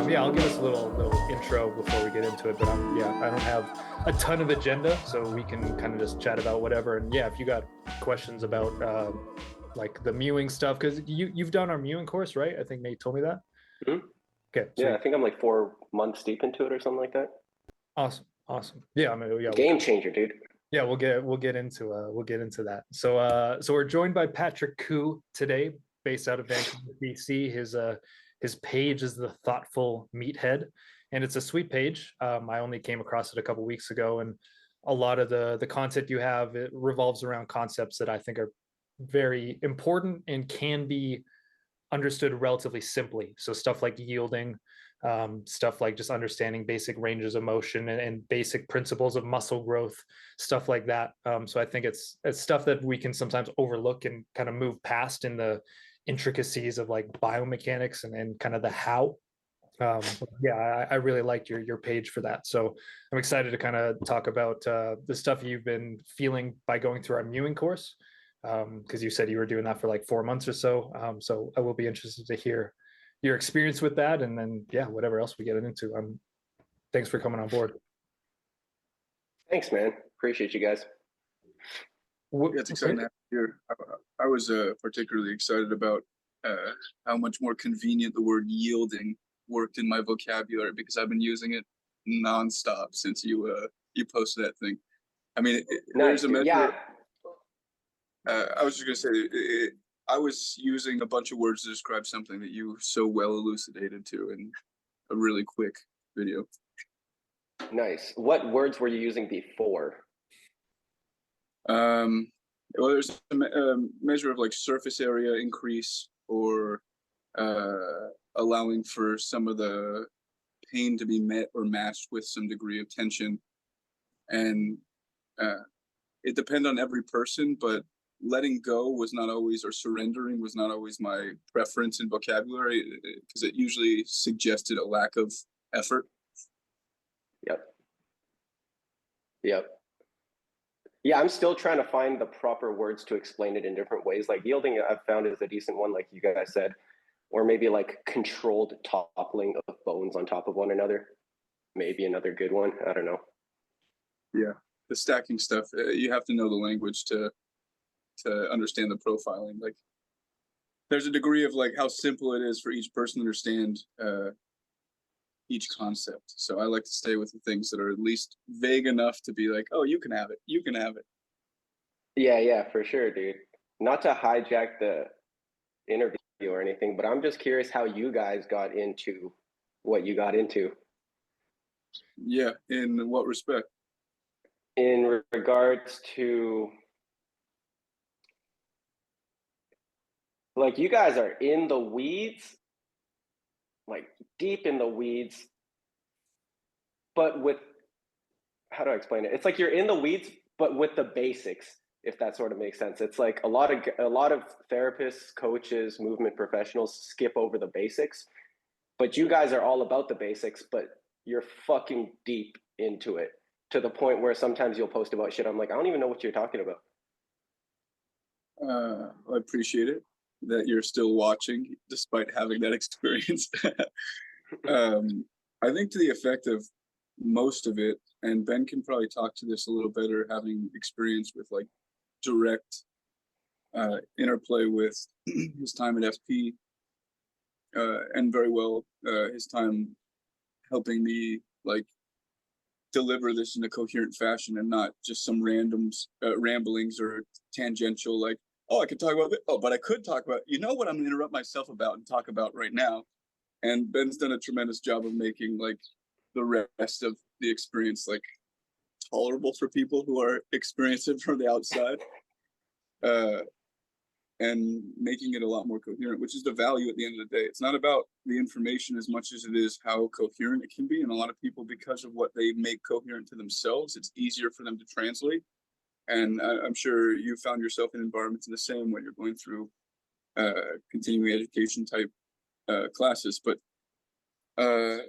Yeah, I'll give us a little intro before we get into it. But yeah, I don't have a ton of agenda, so we can kind of just chat about whatever. And yeah, if you got questions about like the mewing stuff, because you've done our mewing course, right? I think Nate told me that. Mhm. Okay, Yeah, I sweet, think I'm like 4 months deep into it or something like that. awesome. Yeah, I mean, yeah, Game changer, dude. yeah, we'll get into that. So we're joined by Patrick Koo today, based out of Vancouver, BC. His page is the Thoughtful Meathead, and it's a sweet page. I only came across it a couple weeks ago, and a lot of the content you have, it revolves around concepts that I think are very important and can be understood relatively simply. So stuff like yielding, stuff like just understanding basic ranges of motion and basic principles of muscle growth, stuff like that. So I think it's stuff that we can sometimes overlook and kind of move past in the intricacies of like biomechanics and kind of the how. Yeah, I really liked your page for that. So I'm excited to kind of talk about the stuff you've been feeling by going through our mewing course, because you said you were doing that for like 4 months or so. So I will be interested to hear your experience with that, and then yeah, whatever else we get into. Thanks for coming on board. Thanks, man. Appreciate you guys. Yeah, it's exciting to have you here. I was particularly excited about how much more convenient the word yielding worked in my vocabulary because I've been using it nonstop since you posted that thing. I mean, Nice, there's a dude. measure. Yeah. I was just gonna say, I was using a bunch of words to describe something that you so well elucidated to in a really quick video. Nice. What words were you using before? Well, there's a measure of like surface area increase or allowing for some of the pain to be met or matched with some degree of tension. And it depended on every person, but letting go was not always, or surrendering was not always my preference in vocabulary because it usually suggested a lack of effort. Yep. Yep. Yeah, I'm still trying to find the proper words to explain it in different ways. Like yielding, I've found is a decent one, like you guys said, or maybe like controlled toppling of bones on top of one another. Maybe another good one. I don't know. Yeah, the stacking stuff. You have to know the language to understand the profiling. Like, there's a degree of like how simple it is for each person to understand each concept. So I like to stay with the things that are at least vague enough to be like, oh, you can have it. You can have it. Yeah, for sure, dude. Not to hijack the interview or anything, but I'm just curious how you guys got into what you got into. Yeah, in what respect? In regards to, like, you guys are in the weeds, like deep in the weeds, but with, how do I explain it? It's like you're in the weeds, but with the basics, if that sort of makes sense. It's like a lot of therapists, coaches, movement professionals skip over the basics, but you guys are all about the basics, but you're fucking deep into it to the point where sometimes you'll post about shit. I'm like, I don't even know what you're talking about. I appreciate it that you're still watching despite having that experience. I think to the effect of most of it, and Ben can probably talk to this a little better, having experience with like direct interplay with his time at FP, and very well his time helping me like deliver this in a coherent fashion and not just some random ramblings or tangential like, oh, I could talk about it. Oh, but I could talk about, you know what I'm going to interrupt myself about and talk about right now. And Ben's done a tremendous job of making like the rest of the experience like tolerable for people who are experiencing it from the outside, and making it a lot more coherent, which is the value at the end of the day. It's not about the information as much as it is how coherent it can be. And a lot of people, because of what they make coherent to themselves, it's easier for them to translate. And I'm sure you found yourself in environments in the same when you're going through continuing education type classes. But I'm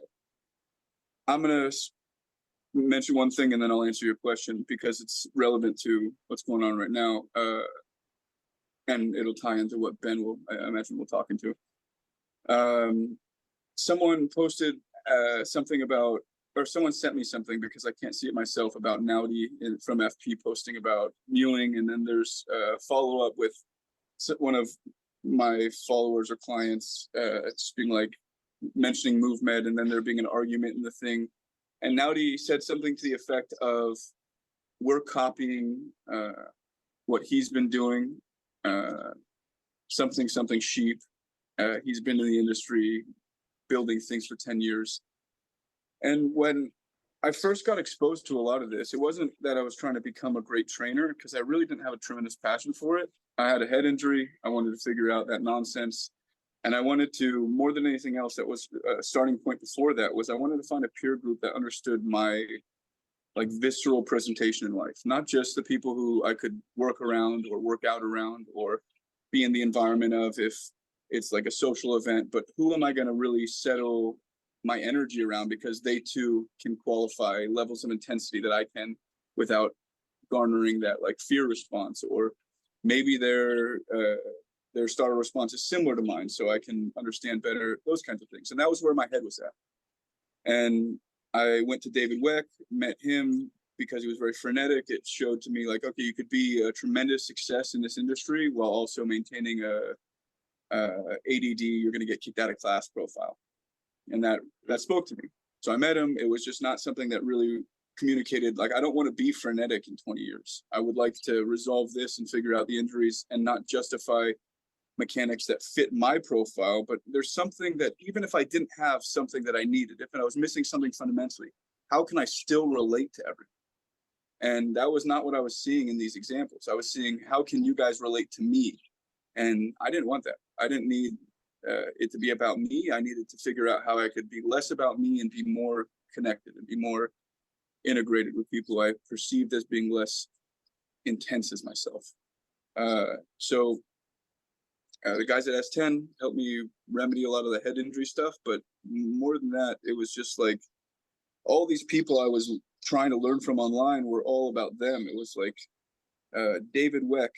going to mention one thing and then I'll answer your question because it's relevant to what's going on right now. And it'll tie into what Ben will, I imagine, will talk into. Someone posted something about, or someone sent me something because I can't see it myself, about Naudi from FP posting about mewing, and then there's a follow up with one of my followers or clients just being like mentioning MoveMed, and then there being an argument in the thing, and Naudi said something to the effect of, "We're copying what he's been doing, something sheep. He's been in the industry building things for 10 years." And when I first got exposed to a lot of this, it wasn't that I was trying to become a great trainer, because I really didn't have a tremendous passion for it. I had a head injury. I wanted to figure out that nonsense. And I wanted to, more than anything else, that was a starting point before that, was I wanted to find a peer group that understood my like visceral presentation in life, not just the people who I could work around or work out around or be in the environment of if it's like a social event, but who am I going to really settle my energy around, because they too can qualify levels of intensity that I can without garnering that like fear response, or maybe their starter response is similar to mine, so I can understand better those kinds of things. And that was where my head was at. And I went to David Weck, met him because he was very frenetic. It showed to me like, okay, you could be a tremendous success in this industry while also maintaining a ADD, you're going to get kicked out of class profile. And that spoke to me. So I met him. It was just not something that really communicated. Like, I don't want to be frenetic in 20 years. I would like to resolve this and figure out the injuries and not justify mechanics that fit my profile. But there's something that, even if I didn't have something that I needed, if I was missing something fundamentally, how can I still relate to everything? And that was not what I was seeing in these examples. I was seeing, how can you guys relate to me? And I didn't want that. I didn't need it to be about me. I needed to figure out how I could be less about me and be more connected and be more integrated with people I perceived as being less intense as myself. So the guys at S10 helped me remedy a lot of the head injury stuff, but more than that, it was just like all these people I was trying to learn from online were all about them. It was like David Weck,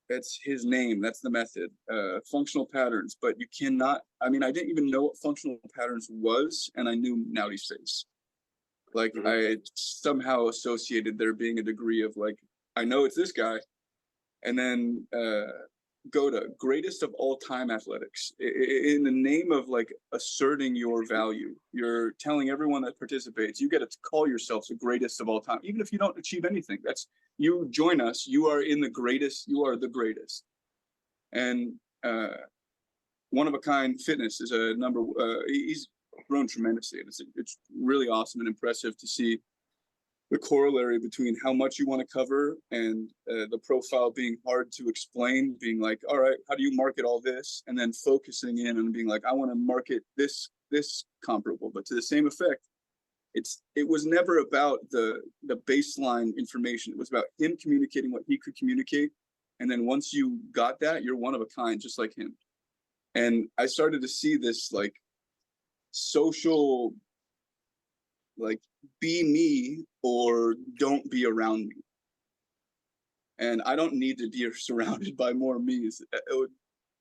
that's his name, that's the method. Functional patterns, but you cannot, I mean, I didn't even know what functional patterns was, and I knew Naughty's face. Like, I somehow associated there being a degree of like, I know it's this guy, and then go to greatest of all time athletics. In the name of like asserting your value, you're telling everyone that participates, you get to call yourself the greatest of all time, even if you don't achieve anything. That's, you join us, you are in the greatest, you are the greatest. And one of a kind fitness is a number, he's grown tremendously. It's really awesome and impressive to see the corollary between how much you want to cover and the profile being hard to explain, being like, all right, how do you market all this? And then focusing in and being like, I want to market this comparable, but to the same effect. It was never about the baseline information. It was about him communicating what he could communicate. And then once you got that, you're one of a kind, just like him. And I started to see this like social, like, be me or don't be around me. And I don't need to be surrounded by more me's. It would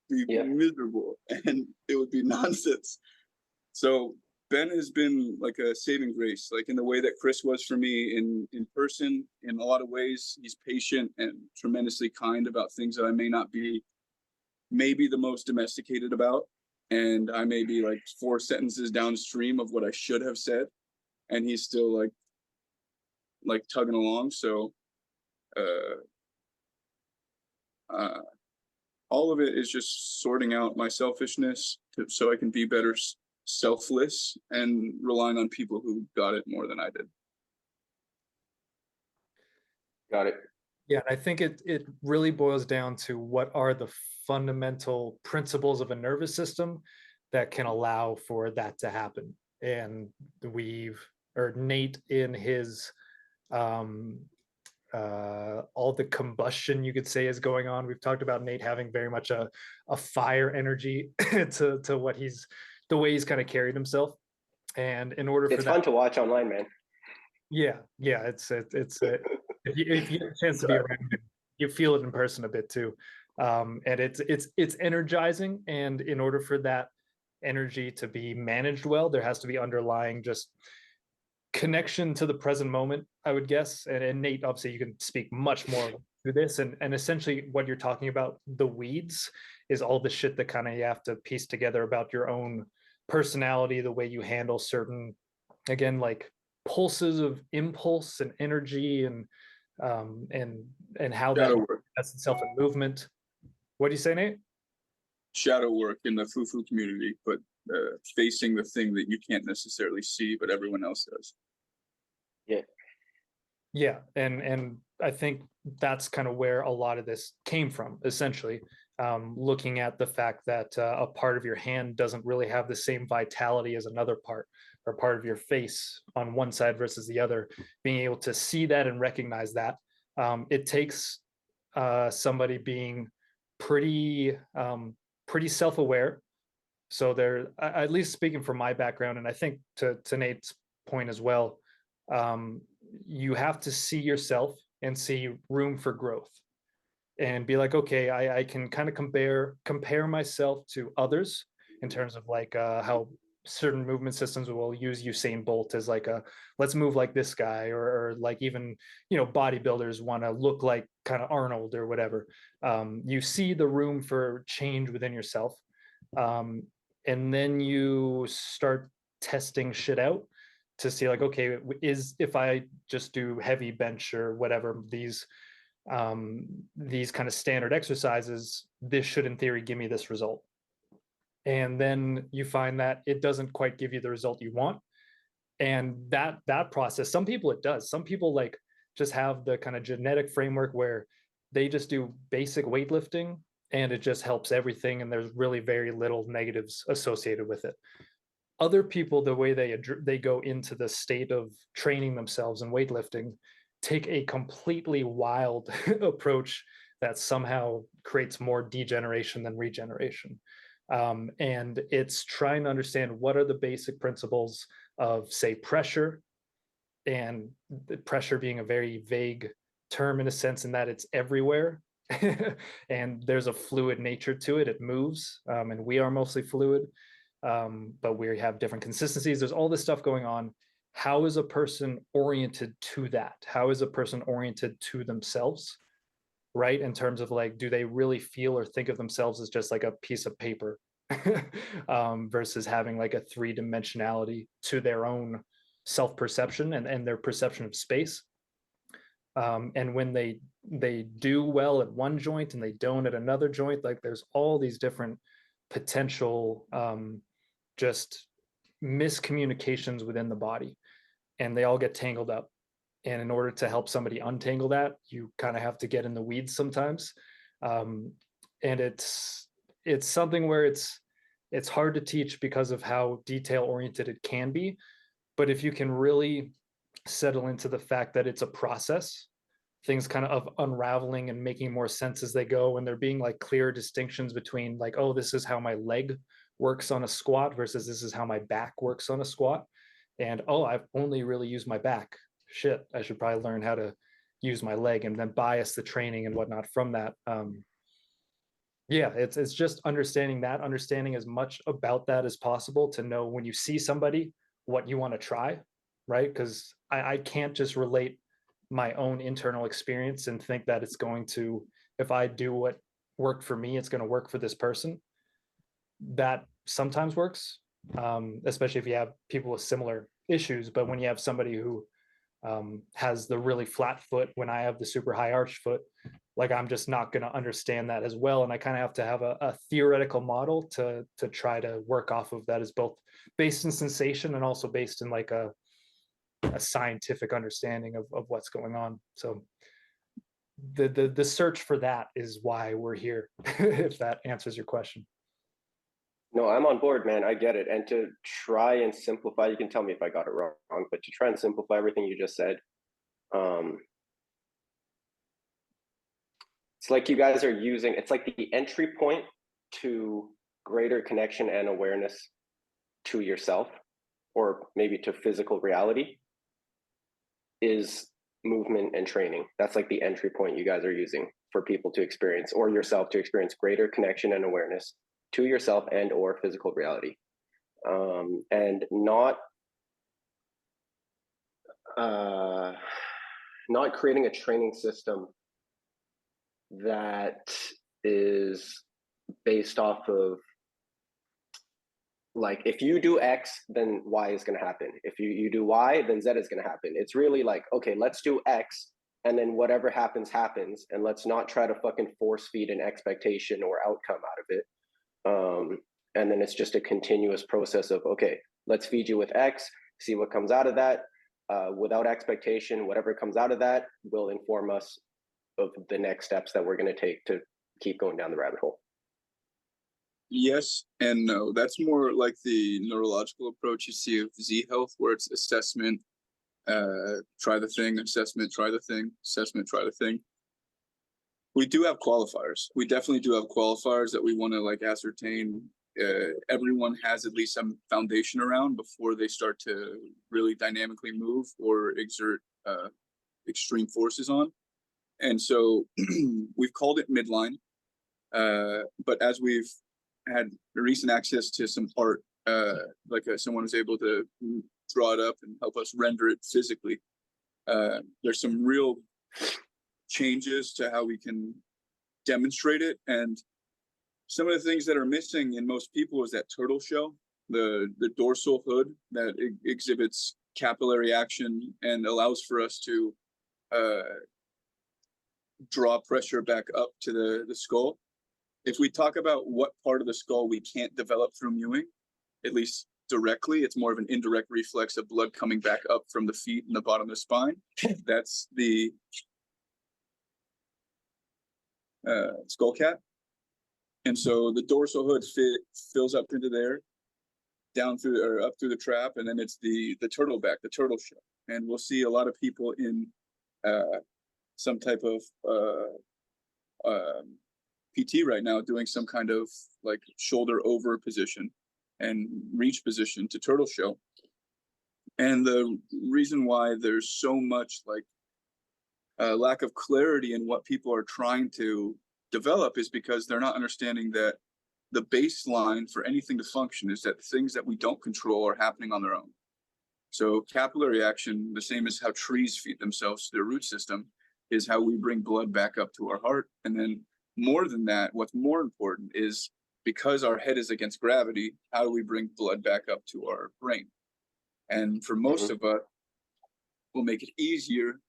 be miserable and it would be nonsense. So Ben has been like a saving grace, like in the way that Chris was for me in person. In a lot of ways, he's patient and tremendously kind about things that I may not be maybe the most domesticated about. And I may be like 4 sentences downstream of what I should have said. And he's still like tugging along. So all of it is just sorting out my selfishness so I can be better selfless and relying on people who got it more than I did. Got it. Yeah, and I think it really boils down to what are the fundamental principles of a nervous system that can allow for that to happen. And Nate in his all the combustion you could say is going on. We've talked about Nate having very much a fire energy to what the way he's kind of carried himself. And in order for it's fun to watch online, man. Yeah, it's if you get a chance to be around him, you feel it in person a bit too. And it's energizing. And in order for that energy to be managed well, there has to be underlying just connection to the present moment, I would guess. And Nate, obviously, you can speak much more to this. And essentially, what you're talking about, the weeds, is all the shit that kind of you have to piece together about your own personality, the way you handle certain, again, like pulses of impulse and energy, and how that Shadow work. manifests itself in movement. What do you say, Nate? Shadow work in the foo-foo community, but facing the thing that you can't necessarily see, but everyone else does. Yeah, and I think that's kind of where a lot of this came from, essentially. Looking at the fact that a part of your hand doesn't really have the same vitality as another part, or part of your face on one side versus the other, being able to see that and recognize that. It takes somebody being pretty pretty self-aware. So they're, at least speaking from my background, and I think to Nate's point as well, you have to see yourself and see room for growth, and be like, okay, I can kind of compare myself to others in terms of like how certain movement systems will use Usain Bolt as like a, let's move like this guy, or like even, you know, bodybuilders want to look like kind of Arnold or whatever. You see the room for change within yourself, and then you start testing shit out to see like, okay, is, if I just do heavy bench or whatever, these kind of standard exercises, this should in theory give me this result. And then you find that it doesn't quite give you the result you want. And that process, some people it does. Some people like just have the kind of genetic framework where they just do basic weightlifting and it just helps everything, and there's really very little negatives associated with it. Other people, the way they go into the state of training themselves in weightlifting, take a completely wild approach that somehow creates more degeneration than regeneration. And it's trying to understand what are the basic principles of, say, pressure, and the pressure being a very vague term in a sense, in that it's everywhere. And there's a fluid nature to it. It moves, and we are mostly fluid, but we have different consistencies. There's all this stuff going on. How is a person oriented to that? How is a person oriented to themselves, right? In terms of like, do they really feel or think of themselves as just like a piece of paper, versus having like a three-dimensionality to their own self-perception and their perception of space. And when they do well at one joint and they don't at another joint, like there's all these different potential just miscommunications within the body, and they all get tangled up. And in order to help somebody untangle that, you kind of have to get in the weeds sometimes. And it's something where it's hard to teach because of how detail oriented it can be. But if you can really settle into the fact that it's a process, things kind of unraveling and making more sense as they go, and there being like clear distinctions between like, oh, this is how my leg works on a squat versus this is how my back works on a squat. And oh, I've only really used my back. Shit, I should probably learn how to use my leg, and then bias the training and whatnot from that. Yeah, it's just understanding as much about that as possible to know when you see somebody what you want to try, right? Because I can't just relate my own internal experience and think that it's going to, if I do what worked for me, it's going to work for this person. That sometimes works, especially if you have people with similar issues. But when you have somebody who has the really flat foot when I have the super high arch foot, like I'm just not going to understand that as well. And I kind of have to have a theoretical model to try to work off of that, is both based in sensation and also based in like a scientific understanding of what's going on. So the search for that is why we're here, if that answers your question. No, I'm on board, man. I get it. And to try and simplify, you can tell me if I got it wrong, but to try and simplify everything you just said, it's like you guys are using, it's like the entry point to greater connection and awareness to yourself, or maybe to physical reality, is movement and training. That's like the entry point you guys are using for people to experience, or yourself to experience, greater connection and awareness to yourself and or physical reality. and not creating a training system that is based off of, like, if you do X, then Y is going to happen. If you do Y, then Z is going to happen. It's really like, okay, let's do X, and then whatever happens, happens. And let's not try to fucking force feed an expectation or outcome out of it. And then it's just a continuous process of, okay, let's feed you with X, see what comes out of that. Without expectation, whatever comes out of that will inform us of the next steps that we're going to take to keep going down the rabbit hole. Yes and no. That's more like the neurological approach you see of Z Health, where it's assessment, try the thing, assessment, try the thing, assessment, try the thing. We do have qualifiers. We definitely do have qualifiers that we want to like ascertain. Everyone has at least some foundation around before they start to really dynamically move or exert extreme forces on. And so we've called it midline. But as we've had recent access to some art, someone was able to draw it up and help us render it physically. There's some real changes to how we can demonstrate it, and some of the things that are missing in most people is that turtle shell, the dorsal hood that exhibits capillary action and allows for us to draw pressure back up to the skull. If we talk about what part of the skull we can't develop through mewing, at least directly, it's more of an indirect reflex of blood coming back up from the feet and the bottom of the spine. That's the skull cap. And so the dorsal hood fills up into there, down through or up through the trap, and then it's the turtle back, the turtle shell. And we'll see a lot of people in some type of PT right now doing some kind of like shoulder over position and reach position to turtle shell. And the reason why there's so much like lack of clarity in what people are trying to develop is because they're not understanding that the baseline for anything to function is that things that we don't control are happening on their own. So capillary action, the same as how trees feed themselves to their root system, is how we bring blood back up to our heart. And then more than that, what's more important is, because our head is against gravity, how do we bring blood back up to our brain? And for most of us, we'll make it easier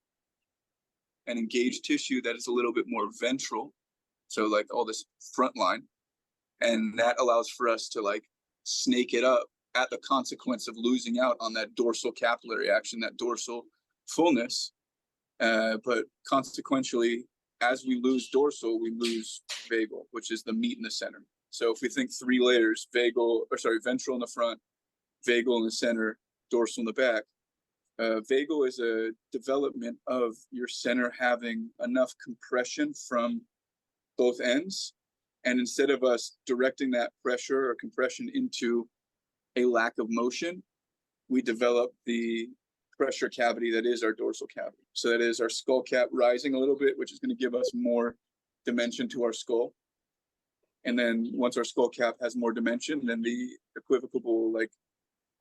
and engage tissue that is a little bit more ventral. So like all this front line, and that allows for us to like snake it up at the consequence of losing out on that dorsal capillary action, that dorsal fullness. But consequentially, as we lose dorsal, we lose vagal, which is the meat in the center. So if we think 3 layers, ventral in the front, vagal in the center, dorsal in the back. Vagal is a development of your center having enough compression from both ends. And instead of us directing that pressure or compression into a lack of motion, we develop the pressure cavity that is our dorsal cavity. So that is our skull cap rising a little bit, which is going to give us more dimension to our skull. And then once our skull cap has more dimension, then the equivocable, like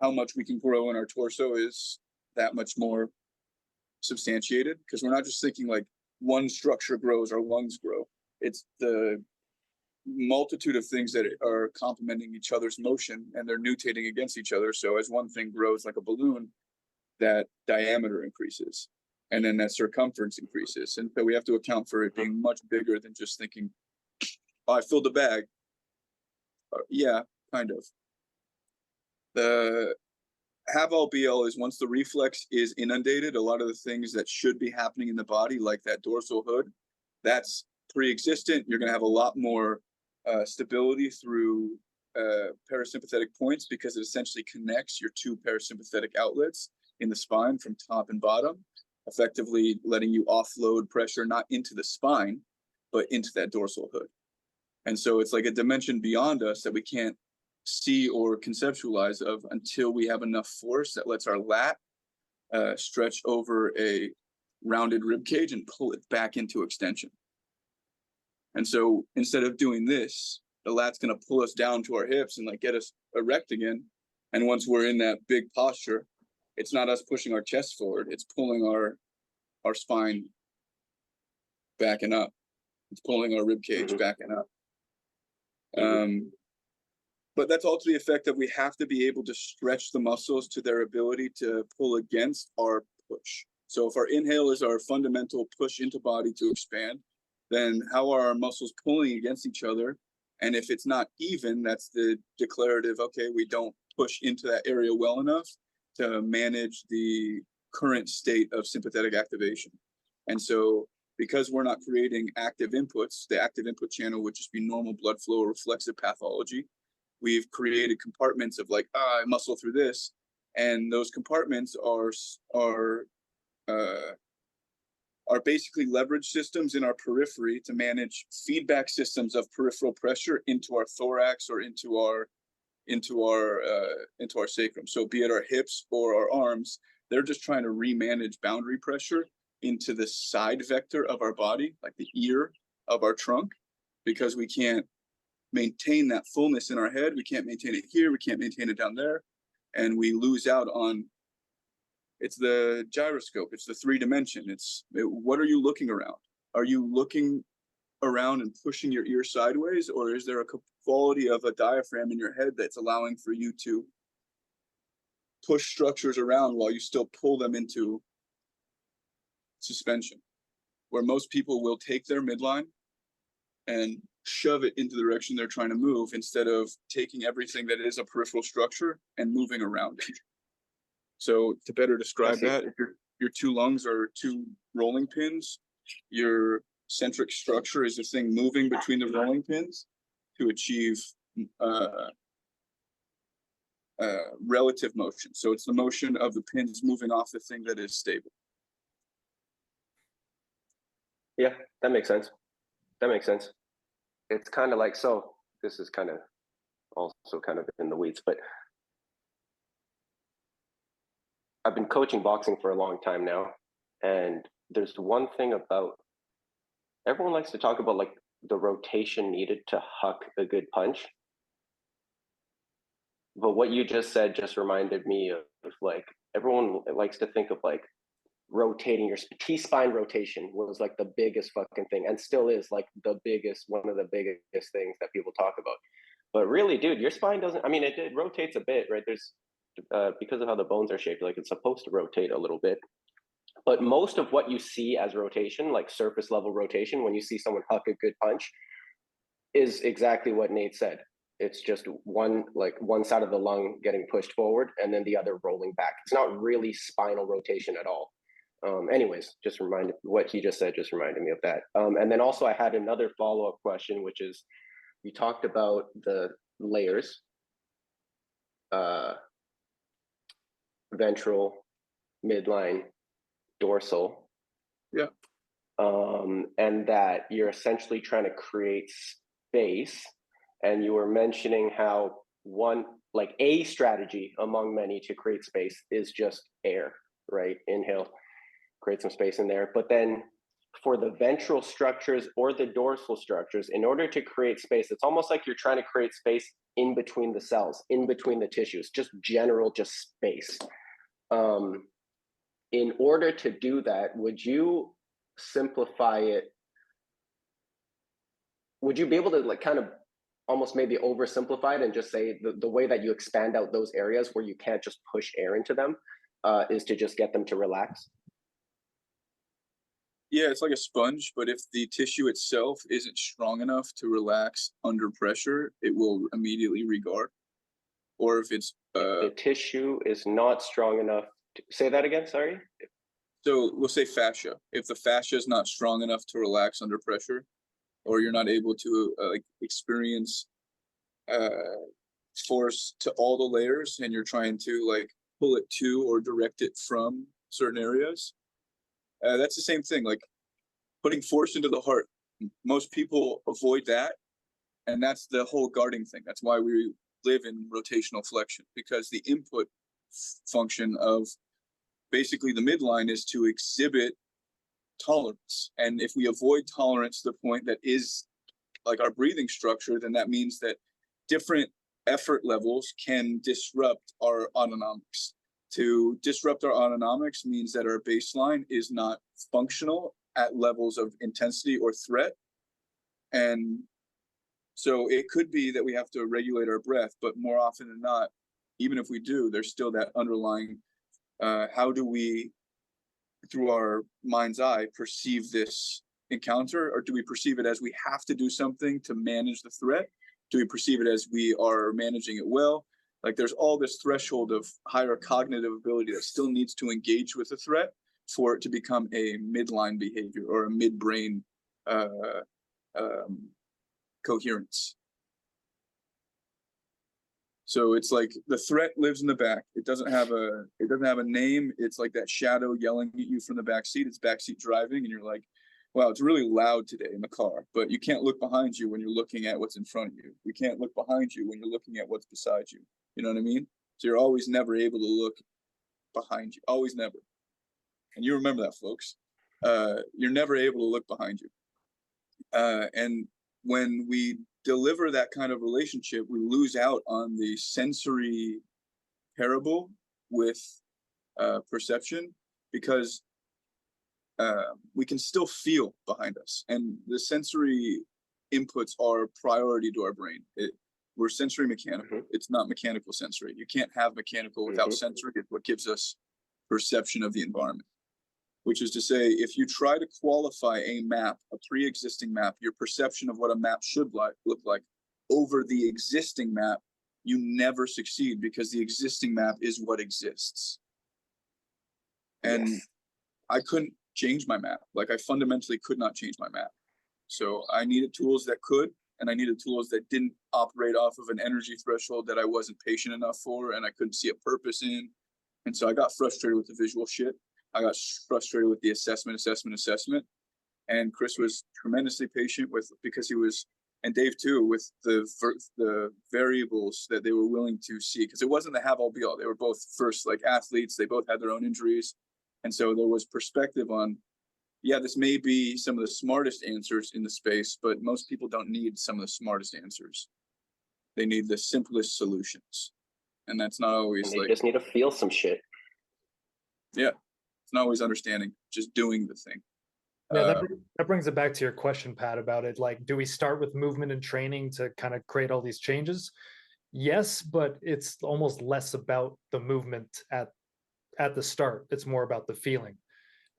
how much we can grow in our torso, is that much more substantiated, because we're not just thinking like one structure grows, our lungs grow. It's the multitude of things that are complementing each other's motion, and they're nutating against each other. So as one thing grows like a balloon, that diameter increases, and then that circumference increases. And so we have to account for it being much bigger than just thinking, oh, I filled the bag. Yeah, kind of. The have all be all is, once the reflex is inundated, a lot of the things that should be happening in the body, like that dorsal hood, that's pre-existent. You're going to have a lot more stability through parasympathetic points, because it essentially connects your 2 parasympathetic outlets in the spine from top and bottom, effectively letting you offload pressure not into the spine, but into that dorsal hood. And so it's like a dimension beyond us that we can't see or conceptualize of until we have enough force that lets our lat stretch over a rounded rib cage and pull it back into extension. And so instead of doing this, the lat's going to pull us down to our hips and like get us erect again. And once we're in that big posture, it's not us pushing our chest forward, it's pulling our spine backing up. It's pulling our rib cage backing up. But that's all to the effect that we have to be able to stretch the muscles to their ability to pull against our push. So if our inhale is our fundamental push into body to expand, then how are our muscles pulling against each other? And if it's not even, that's the declarative, okay, we don't push into that area well enough to manage the current state of sympathetic activation. And so because we're not creating active inputs, the active input channel would just be normal blood flow or reflexive pathology. We've created compartments of like, I muscle through this. And those compartments are basically leverage systems in our periphery to manage feedback systems of peripheral pressure into our thorax or into our sacrum. So be it our hips or our arms, they're just trying to remanage boundary pressure into the side vector of our body, like the ear of our trunk, because we can't maintain that fullness in our head. We can't maintain it here. We can't maintain it down there. And we lose out on, it's the gyroscope. It's the 3-dimension. What are you looking around? Are you looking around and pushing your ear sideways, or is there a quality of a diaphragm in your head that's allowing for you to push structures around while you still pull them into suspension? Where most people will take their midline and shove it into the direction they're trying to move instead of taking everything that is a peripheral structure and moving around it. So to better describe that, if your two lungs are two rolling pins, your centric structure is the thing moving between the rolling pins to achieve relative motion. So it's the motion of the pins moving off the thing that is stable. Yeah, that makes sense. That makes sense. It's kind of like, so this is kind of also kind of in the weeds, but I've been coaching boxing for a long time now. And there's one thing about, everyone likes to talk about like the rotation needed to huck a good punch. But what you just said just reminded me of like, everyone likes to think of like rotating your T-spine rotation was like the biggest fucking thing, and still is like one of the biggest things that people talk about. But really, dude, your spine doesn't, I mean, it rotates a bit, right? There's, because of how the bones are shaped, like it's supposed to rotate a little bit. But most of what you see as rotation, like surface level rotation, when you see someone huck a good punch, is exactly what Nate said. It's just one side of the lung getting pushed forward and then the other rolling back. It's not really spinal rotation at all. Anyways, just reminded, what he just said just reminded me of that. And then also I had another follow-up question, which is, you talked about the layers, ventral, midline, dorsal. Yeah. And that you're essentially trying to create space. And you were mentioning how one, like a strategy among many to create space is just air, right? Inhale, create some space in there. But then for the ventral structures or the dorsal structures, in order to create space, it's almost like you're trying to create space in between the cells, in between the tissues, just space. In order to do that, would you simplify it? Would you be able to like kind of almost maybe oversimplify it and just say the way that you expand out those areas where you can't just push air into them is to just get them to relax? Yeah, it's like a sponge, but if the tissue itself isn't strong enough to relax under pressure, it will immediately regard. Or if it's the tissue is not strong enough say that again, sorry. So we'll say fascia. If the fascia is not strong enough to relax under pressure, or you're not able to like experience force to all the layers, and you're trying to like pull it to or direct it from certain areas, that's the same thing. Like putting force into the heart. Most people avoid that, and that's the whole guarding thing. That's why we live in rotational flexion, because the input function of basically the midline is to exhibit tolerance. And if we avoid tolerance to the point that is like our breathing structure, then that means that different effort levels can disrupt our autonomics. To disrupt our autonomics means that our baseline is not functional at levels of intensity or threat. And so it could be that we have to regulate our breath, but more often than not, even if we do, there's still that underlying, how do we, through our mind's eye, perceive this encounter? Or do we perceive it as we have to do something to manage the threat? Do we perceive it as we are managing it well? Like there's all this threshold of higher cognitive ability that still needs to engage with the threat for it to become a midline behavior or a midbrain coherence. So it's like the threat lives in the back. It doesn't have a name. It's like that shadow yelling at you from the back seat. It's backseat driving, and you're like, wow, it's really loud today in the car. But you can't look behind you when you're looking at what's in front of you. You can't look behind you when you're looking at what's beside you. You know what I mean? So you're always never able to look behind you. Always never. And you remember that, folks. You're never able to look behind you. And when we deliver that kind of relationship, we lose out on the sensory parable with perception, because we can still feel behind us, and the sensory inputs are priority to our brain. We're sensory mechanical. It's not mechanical sensory. You can't have mechanical without sensory. It's what gives us perception of the environment. Which is to say, if you try to qualify a map, a pre-existing map, your perception of what a map should look like over the existing map, you never succeed, because the existing map is what exists. And I couldn't change my map. Like, I fundamentally could not change my map. So I needed tools that could, and I needed tools that didn't operate off of an energy threshold that I wasn't patient enough for, and I couldn't see a purpose in. And so I got frustrated with the visual shit. I got frustrated with the assessment. And Chris was tremendously patient with, because he was, and Dave too, with the variables that they were willing to see, because it wasn't the have all be all. They were both first like athletes. They both had their own injuries. And so there was perspective on, yeah, this may be some of the smartest answers in the space, but most people don't need some of the smartest answers. They need the simplest solutions. And that's not always, and they just need to feel some shit. Yeah. It's not always understanding, just doing the thing. Yeah, that brings it back to your question, Pat, about it. Like, do we start with movement and training to kind of create all these changes? Yes, but it's almost less about the movement at the start. It's more about the feeling,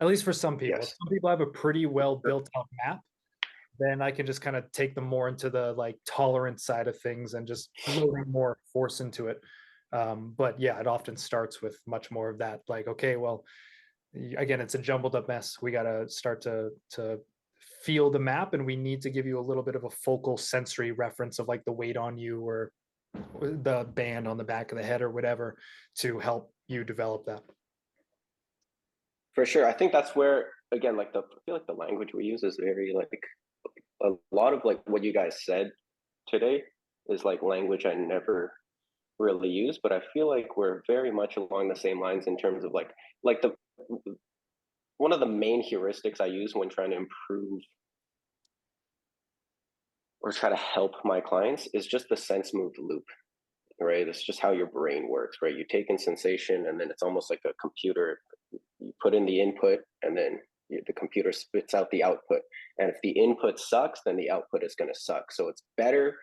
at least for some people. Yes. Some people have a pretty well built out map. Then I can just kind of take them more into the like tolerant side of things and just loading more force into it. But yeah, it often starts with much more of that. Like, okay, well, again, it's a jumbled up mess. We got to start to feel the map, and we need to give you a little bit of a focal sensory reference of like the weight on you or the band on the back of the head or whatever to help you develop that. For sure. I think that's where, again, like I feel like the language we use is very like a lot of like what you guys said today is like language I never really use, but I feel like we're very much along the same lines in terms of like one of the main heuristics I use when trying to improve or try to help my clients is just the sense moved loop, right? It's just how your brain works, right? You take in sensation, and then it's almost like a computer. You put in the input, and then the computer spits out the output. And if the input sucks, then the output is going to suck. So it's better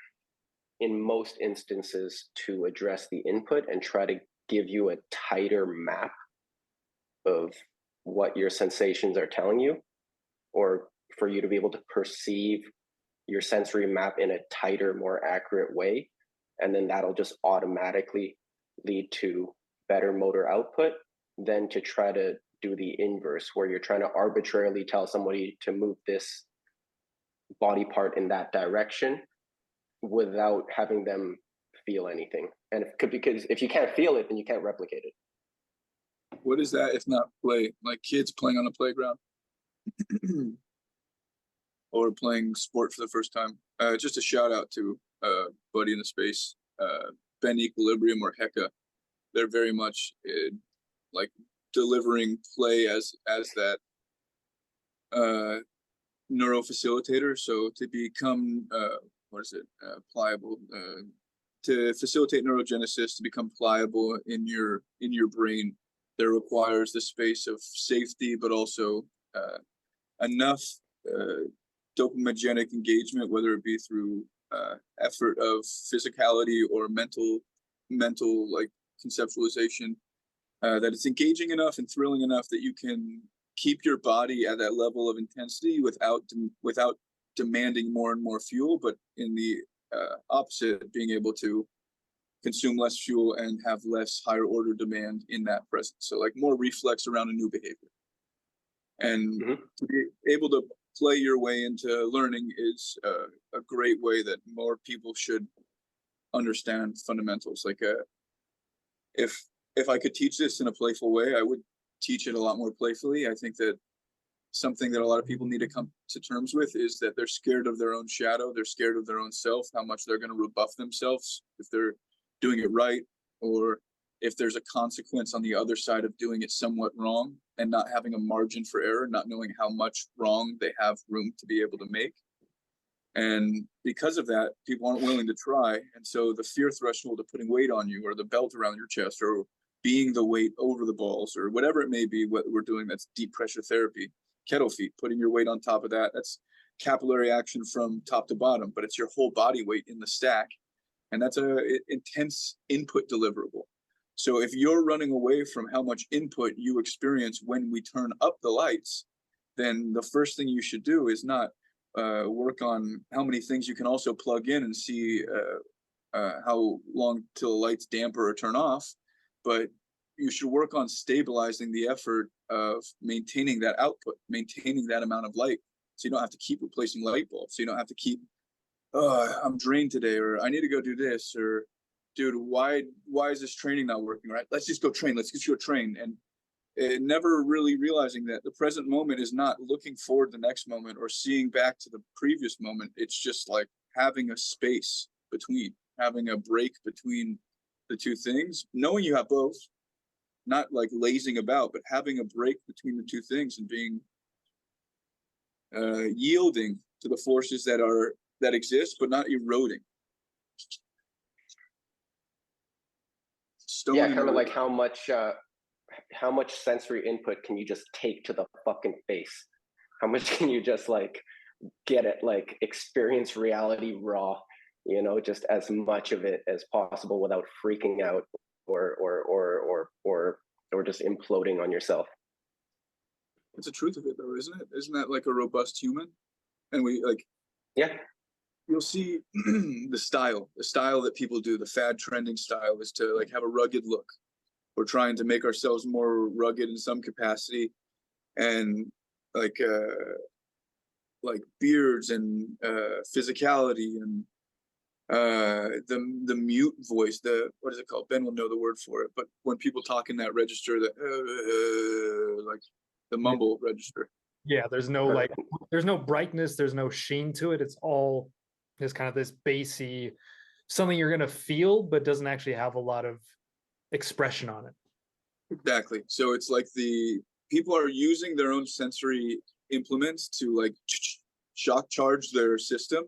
in most instances to address the input and try to give you a tighter map of what your sensations are telling you, or for you to be able to perceive your sensory map in a tighter, more accurate way. And then that'll just automatically lead to better motor output than to try to do the inverse, where you're trying to arbitrarily tell somebody to move this body part in that direction without having them feel anything. And because if you can't feel it, then you can't replicate it. What is that if not play? Like kids playing on a playground or playing sport for the first time. Just a shout out to buddy in the space, Ben Equilibrium or Hecka. They're very much like delivering play as that neurofacilitator. So to become pliable, to facilitate neurogenesis to become pliable in your brain, there requires the space of safety, but also enough dopamigenic engagement, whether it be through effort of physicality or mental like conceptualization, that it's engaging enough and thrilling enough that you can keep your body at that level of intensity without demanding more and more fuel, but in the opposite, being able to consume less fuel and have less higher order demand in that presence. So like more reflex around a new behavior. And to be able to play your way into learning is a great way that more people should understand fundamentals. Like if I could teach this in a playful way, I would teach it a lot more playfully. I think that something that a lot of people need to come to terms with is that they're scared of their own shadow. They're scared of their own self, how much they're going to rebuff themselves if they're doing it right, or if there's a consequence on the other side of doing it somewhat wrong and not having a margin for error, not knowing how much wrong they have room to be able to make. And because of that, people aren't willing to try. And so the fear threshold of putting weight on you, or the belt around your chest, or being the weight over the balls, or whatever it may be, what we're doing, that's deep pressure therapy, kettle feet, putting your weight on top of that, that's capillary action from top to bottom, but it's your whole body weight in the stack. And that's a intense input deliverable. So if you're running away from how much input you experience when we turn up the lights, then the first thing you should do is not work on how many things you can also plug in and see how long till the lights damper or turn off, but you should work on stabilizing the effort of maintaining that output, maintaining that amount of light, so you don't have to keep replacing light bulbs. So you don't have to keep, oh, I'm drained today, or I need to go do this, or dude, why is this training not working right? Let's just go train. Let's get you a train. And never really realizing that the present moment is not looking forward to the next moment or seeing back to the previous moment. It's just like having a space between, having a break between the two things, knowing you have both, not like lazing about, but having a break between the two things and being yielding to the forces that exist, but not eroding. Yeah, kind of like how much sensory input can you just take to the fucking face? How much can you just like get it, like experience reality raw, you know, just as much of it as possible without freaking out or just imploding on yourself. It's the truth of it though, isn't it? Isn't that like a robust human? And we like, yeah, you'll see the style that people do, the fad trending style is to like have a rugged look. We're trying to make ourselves more rugged in some capacity, and like beards and physicality and the mute voice, the, what is it called? Ben will know the word for it, but when people talk in that register, that like the mumble register. Yeah, there's no brightness, there's no sheen to it. It's all this kind of this bassy, something you're gonna feel, but doesn't actually have a lot of expression on it. Exactly. So it's like the people are using their own sensory implements to like shock charge their system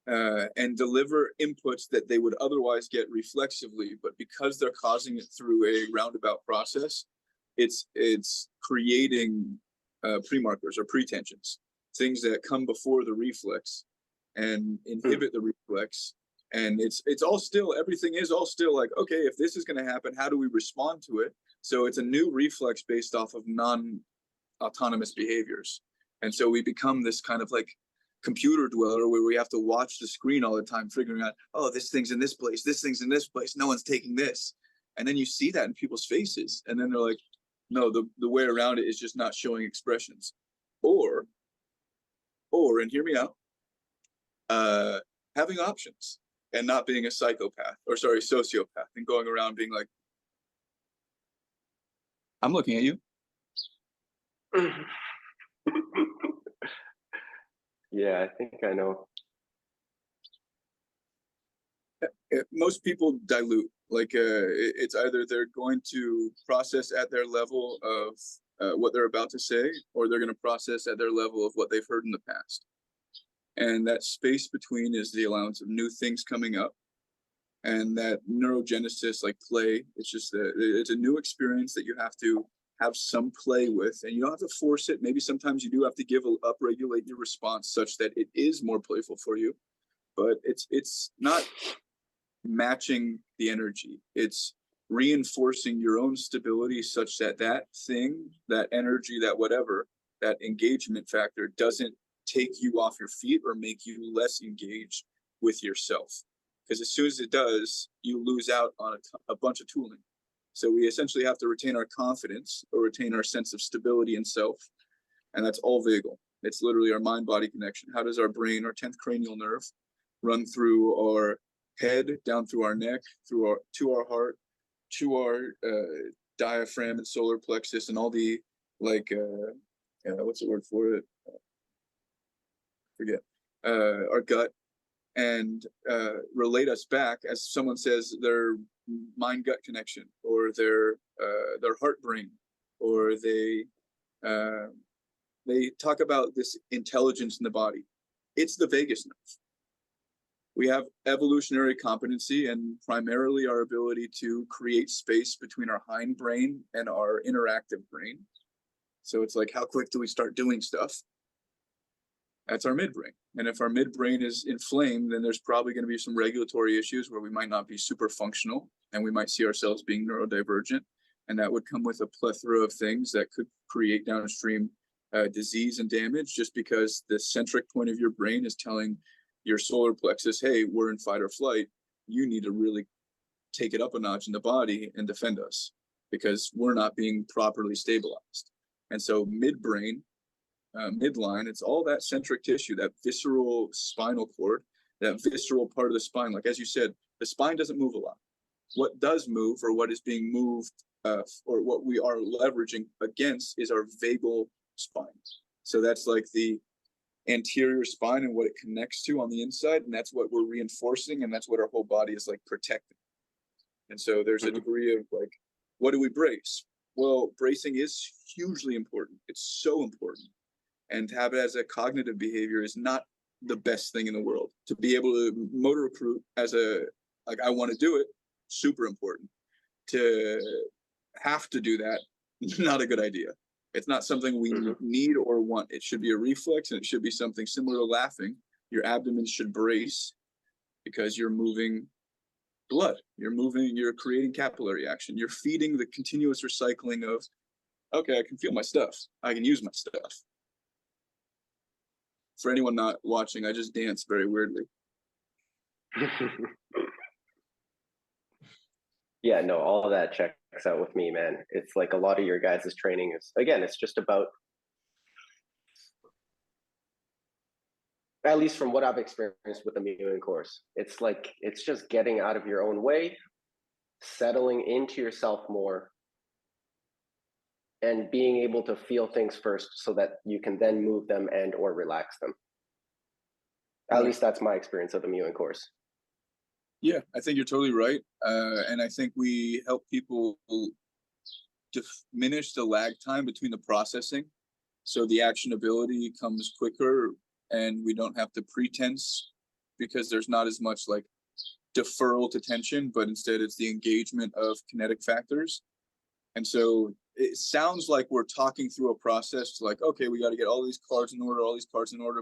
and deliver inputs that they would otherwise get reflexively, but because they're causing it through a roundabout process, it's creating premarkers or pretensions, things that come before the reflex and inhibit the reflex. And it's all still, everything is all still like, okay, if this is going to happen, how do we respond to it? So it's a new reflex based off of non-autonomous behaviors. And so we become this kind of like computer dweller where we have to watch the screen all the time, figuring out, oh, this thing's in this place, this thing's in this place, no one's taking this. And then you see that in people's faces. And then they're like, no, the way around it is just not showing expressions. Or, and hear me out, having options and not being a sociopath and going around being like, I'm looking at you. Yeah, I think I know. Most people dilute. Like it's either they're going to process at their level of what they're about to say, or they're going to process at their level of what they've heard in the past. And that space between is the allowance of new things coming up and that neurogenesis, like play, it's just it's a new experience that you have to have some play with, and you don't have to force it. Maybe sometimes you do have to upregulate your response such that it is more playful for you, but it's not matching the energy. It's reinforcing your own stability such that that thing, that energy, that whatever, that engagement factor doesn't take you off your feet or make you less engaged with yourself. Because as soon as it does, you lose out on a bunch of tooling. So we essentially have to retain our confidence or retain our sense of stability in self. And that's all vagal. It's literally our mind-body connection. How does our brain, our 10th cranial nerve, run through our head, down through our neck, to our heart, to our diaphragm and solar plexus, and all the what's the word for it? Forget. Our gut, and relate us back, as someone says, their mind-gut connection, or their heart-brain, or they talk about this intelligence in the body. It's the vagus nerve. We have evolutionary competency and primarily our ability to create space between our hindbrain and our interactive brain. So it's like, how quick do we start doing stuff? That's our midbrain. And if our midbrain is inflamed, then there's probably going to be some regulatory issues where we might not be super functional, and we might see ourselves being neurodivergent. And that would come with a plethora of things that could create downstream disease and damage, just because the centric point of your brain is telling your solar plexus, hey, we're in fight or flight. You need to really take it up a notch in the body and defend us, because we're not being properly stabilized. And so midbrain, midline, it's all that centric tissue, that visceral spinal cord, that visceral part of the spine. Like, as you said, the spine doesn't move a lot. What does move, or what is being moved, or what we are leveraging against, is our vagal spine. So that's like the anterior spine and what it connects to on the inside, and that's what we're reinforcing, and that's what our whole body is like protecting. And so there's a degree of like, what do we brace? Well, bracing is hugely important. It's so important. And to have it as a cognitive behavior is not the best thing in the world. To be able to motor recruit as I want to do it, super important. To have to do that, not a good idea. It's not something we need or want. It should be a reflex, and it should be something similar to laughing. Your abdomen should brace because you're moving blood. You're creating capillary action. You're feeding the continuous recycling of, okay, I can feel my stuff. I can use my stuff. For anyone not watching, I just dance very weirdly. Yeah, no, all of that checks out with me, man. It's like a lot of your guys' training is, again, it's just about, at least from what I've experienced with the Mewing course, it's like, it's just getting out of your own way, settling into yourself more, and being able to feel things first so that you can then move them and or relax them. At least that's my experience of the Mewing course. Yeah, I think you're totally right. And I think we help people diminish the lag time between the processing. So the actionability comes quicker, and we don't have to pretense, because there's not as much like deferral to tension, but instead it's the engagement of kinetic factors. And so it sounds like we're talking through a process to like, okay, we got to get all these cards in order,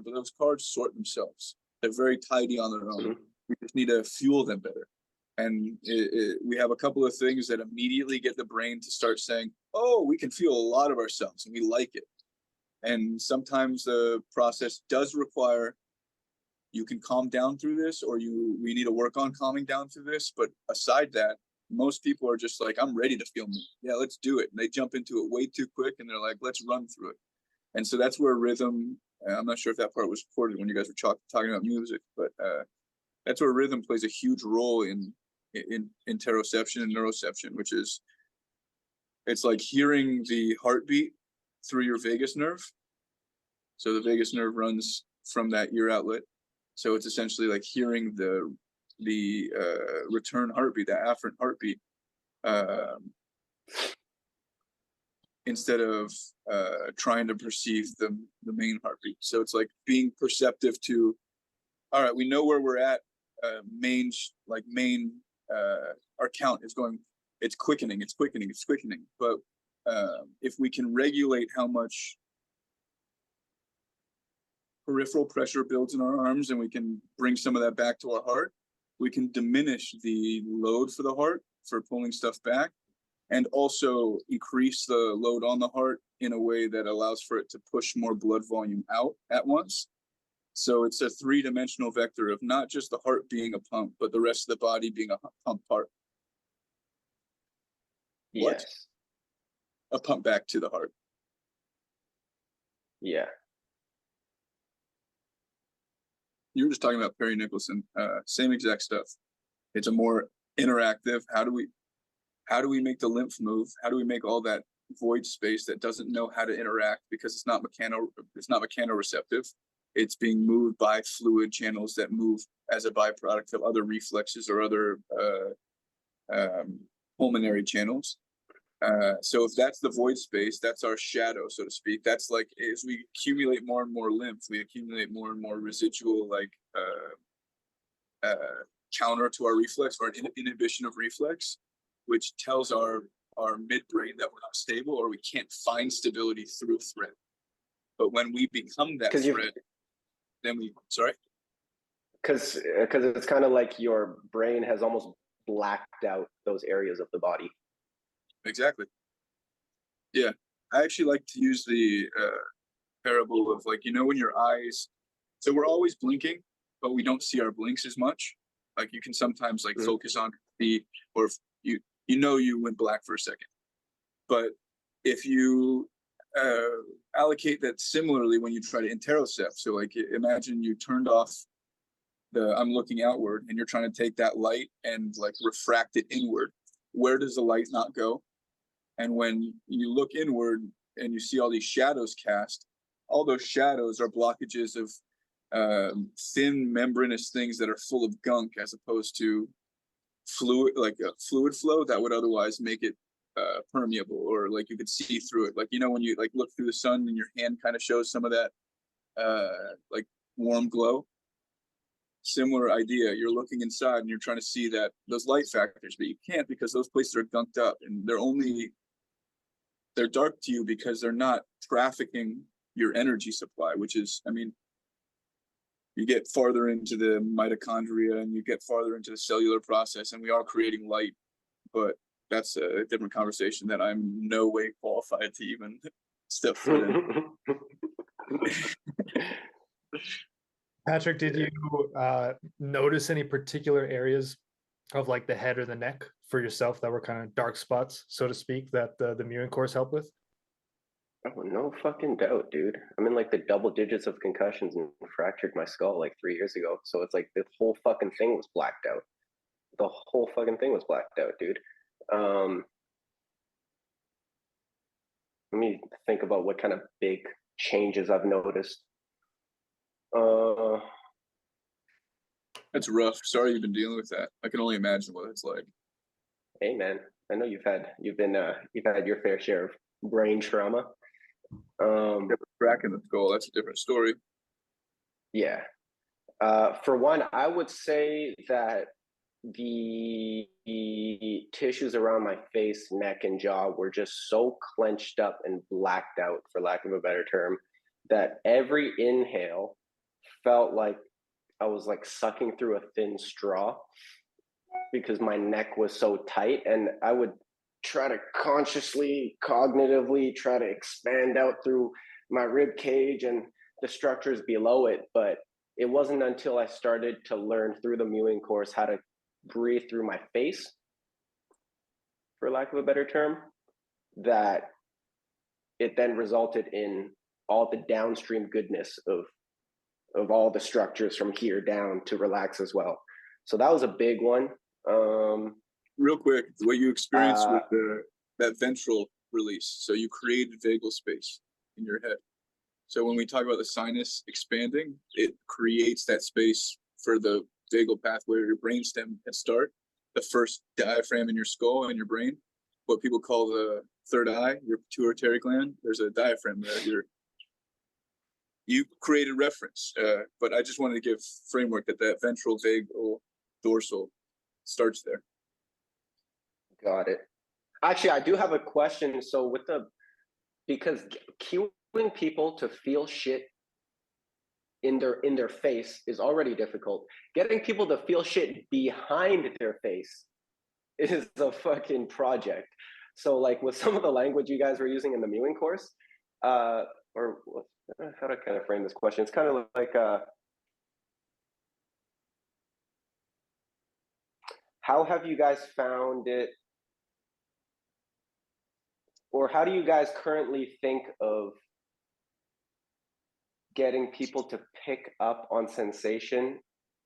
but those cards sort themselves. They're very tidy on their own. We just need to fuel them better. And we have a couple of things that immediately get the brain to start saying, oh, we can feel a lot of ourselves and we like it. And sometimes the process does require, you can calm down through this, or we need to work on calming down through this. But aside that, most people are just like, I'm ready to feel me. Yeah, let's do it. And they jump into it way too quick, and they're like, let's run through it. And so that's where rhythm, I'm not sure if that part was recorded when you guys were talking about music, but that's where rhythm plays a huge role in interoception and neuroception, which is, it's like hearing the heartbeat through your vagus nerve. So the vagus nerve runs from that ear outlet. So it's essentially like hearing the return heartbeat, the afferent heartbeat, instead of trying to perceive the main heartbeat. So it's like being perceptive to, all right, we know where we're at, main our count is going, it's quickening, it's quickening, it's quickening. But if we can regulate how much peripheral pressure builds in our arms, and we can bring some of that back to our heart, we can diminish the load for the heart for pulling stuff back, and also increase the load on the heart in a way that allows for it to push more blood volume out at once. So it's a three-dimensional vector of not just the heart being a pump, but the rest of the body being a pump part. What? Yes. A pump back to the heart. Yeah. You were just talking about Perry Nicholson, same exact stuff. It's a more interactive. How do we make the lymph move? How do we make all that void space that doesn't know how to interact because it's not mechanoreceptive? It's being moved by fluid channels that move as a byproduct of other reflexes or other pulmonary channels. So if that's the void space, that's our shadow, so to speak. That's like, as we accumulate more and more lymph, we accumulate more and more residual, like counter to our reflex, or an inhibition of reflex, which tells our midbrain that we're not stable, or we can't find stability through threat. But when we become that threat, then because it's kind of like your brain has almost blacked out those areas of the body. Exactly. Yeah, I actually like to use the parable of, like, when your eyes, so we're always blinking, but we don't see our blinks as much. Like, you can sometimes focus on or if you went black for a second. But if you allocate that similarly when you try to interocept, so like imagine you turned off I'm looking outward, and you're trying to take that light and like refract it inward. Where does the light not go? And when you look inward and you see all these shadows cast, all those shadows are blockages of thin membranous things that are full of gunk, as opposed to fluid, like a fluid flow that would otherwise make it permeable, or like you could see through it. Like, when you like look through the sun and your hand kind of shows some of that like warm glow. Similar idea. You're looking inside and you're trying to see those light factors, but you can't, because those places are gunked up, and they're dark to you because they're not trafficking your energy supply, which is, you get farther into the mitochondria and you get farther into the cellular process, and we are creating light, but that's a different conversation that I'm no way qualified to even step foot in. Patrick, did you notice any particular areas of like the head or the neck for yourself that were kind of dark spots, so to speak, that the Mewing course helped with? Oh, no fucking doubt, dude. I'm in like the double digits of concussions and fractured my skull like 3 years ago. So it's like the whole fucking thing was blacked out. The whole fucking thing was blacked out, dude. Let me think about what kind of big changes I've noticed. That's rough. Sorry you've been dealing with that. I can only imagine what it's like. Hey man, I know you've had your fair share of brain trauma. Cracking the skull, that's a different story. Yeah. For one, I would say that the tissues around my face, neck, and jaw were just so clenched up and blacked out, for lack of a better term, that every inhale felt like I was like sucking through a thin straw, because my neck was so tight, and I would try to consciously, cognitively try to expand out through my rib cage and the structures below it. But it wasn't until I started to learn through the Mewing course how to breathe through my face, for lack of a better term, that it then resulted in all the downstream goodness of all the structures from here down to relax as well. So that was a big one. Real quick, what you experienced with that ventral release. So you created vagal space in your head. So when we talk about the sinus expanding, it creates that space for the vagal pathway or your brainstem at start, the first diaphragm in your skull and your brain, what people call the third eye, your pituitary gland. There's a diaphragm there. You created reference, but I just wanted to give framework that ventral, vagal, dorsal starts there. Got it. Actually, I do have a question. So with the because cueing people to feel shit in their face is already difficult. Getting people to feel shit behind their face is a fucking project. So like with some of the language you guys were using in the mewing course, or how to kind of frame this question? It's kind of like how have you guys found it, or how do you guys currently think of getting people to pick up on sensation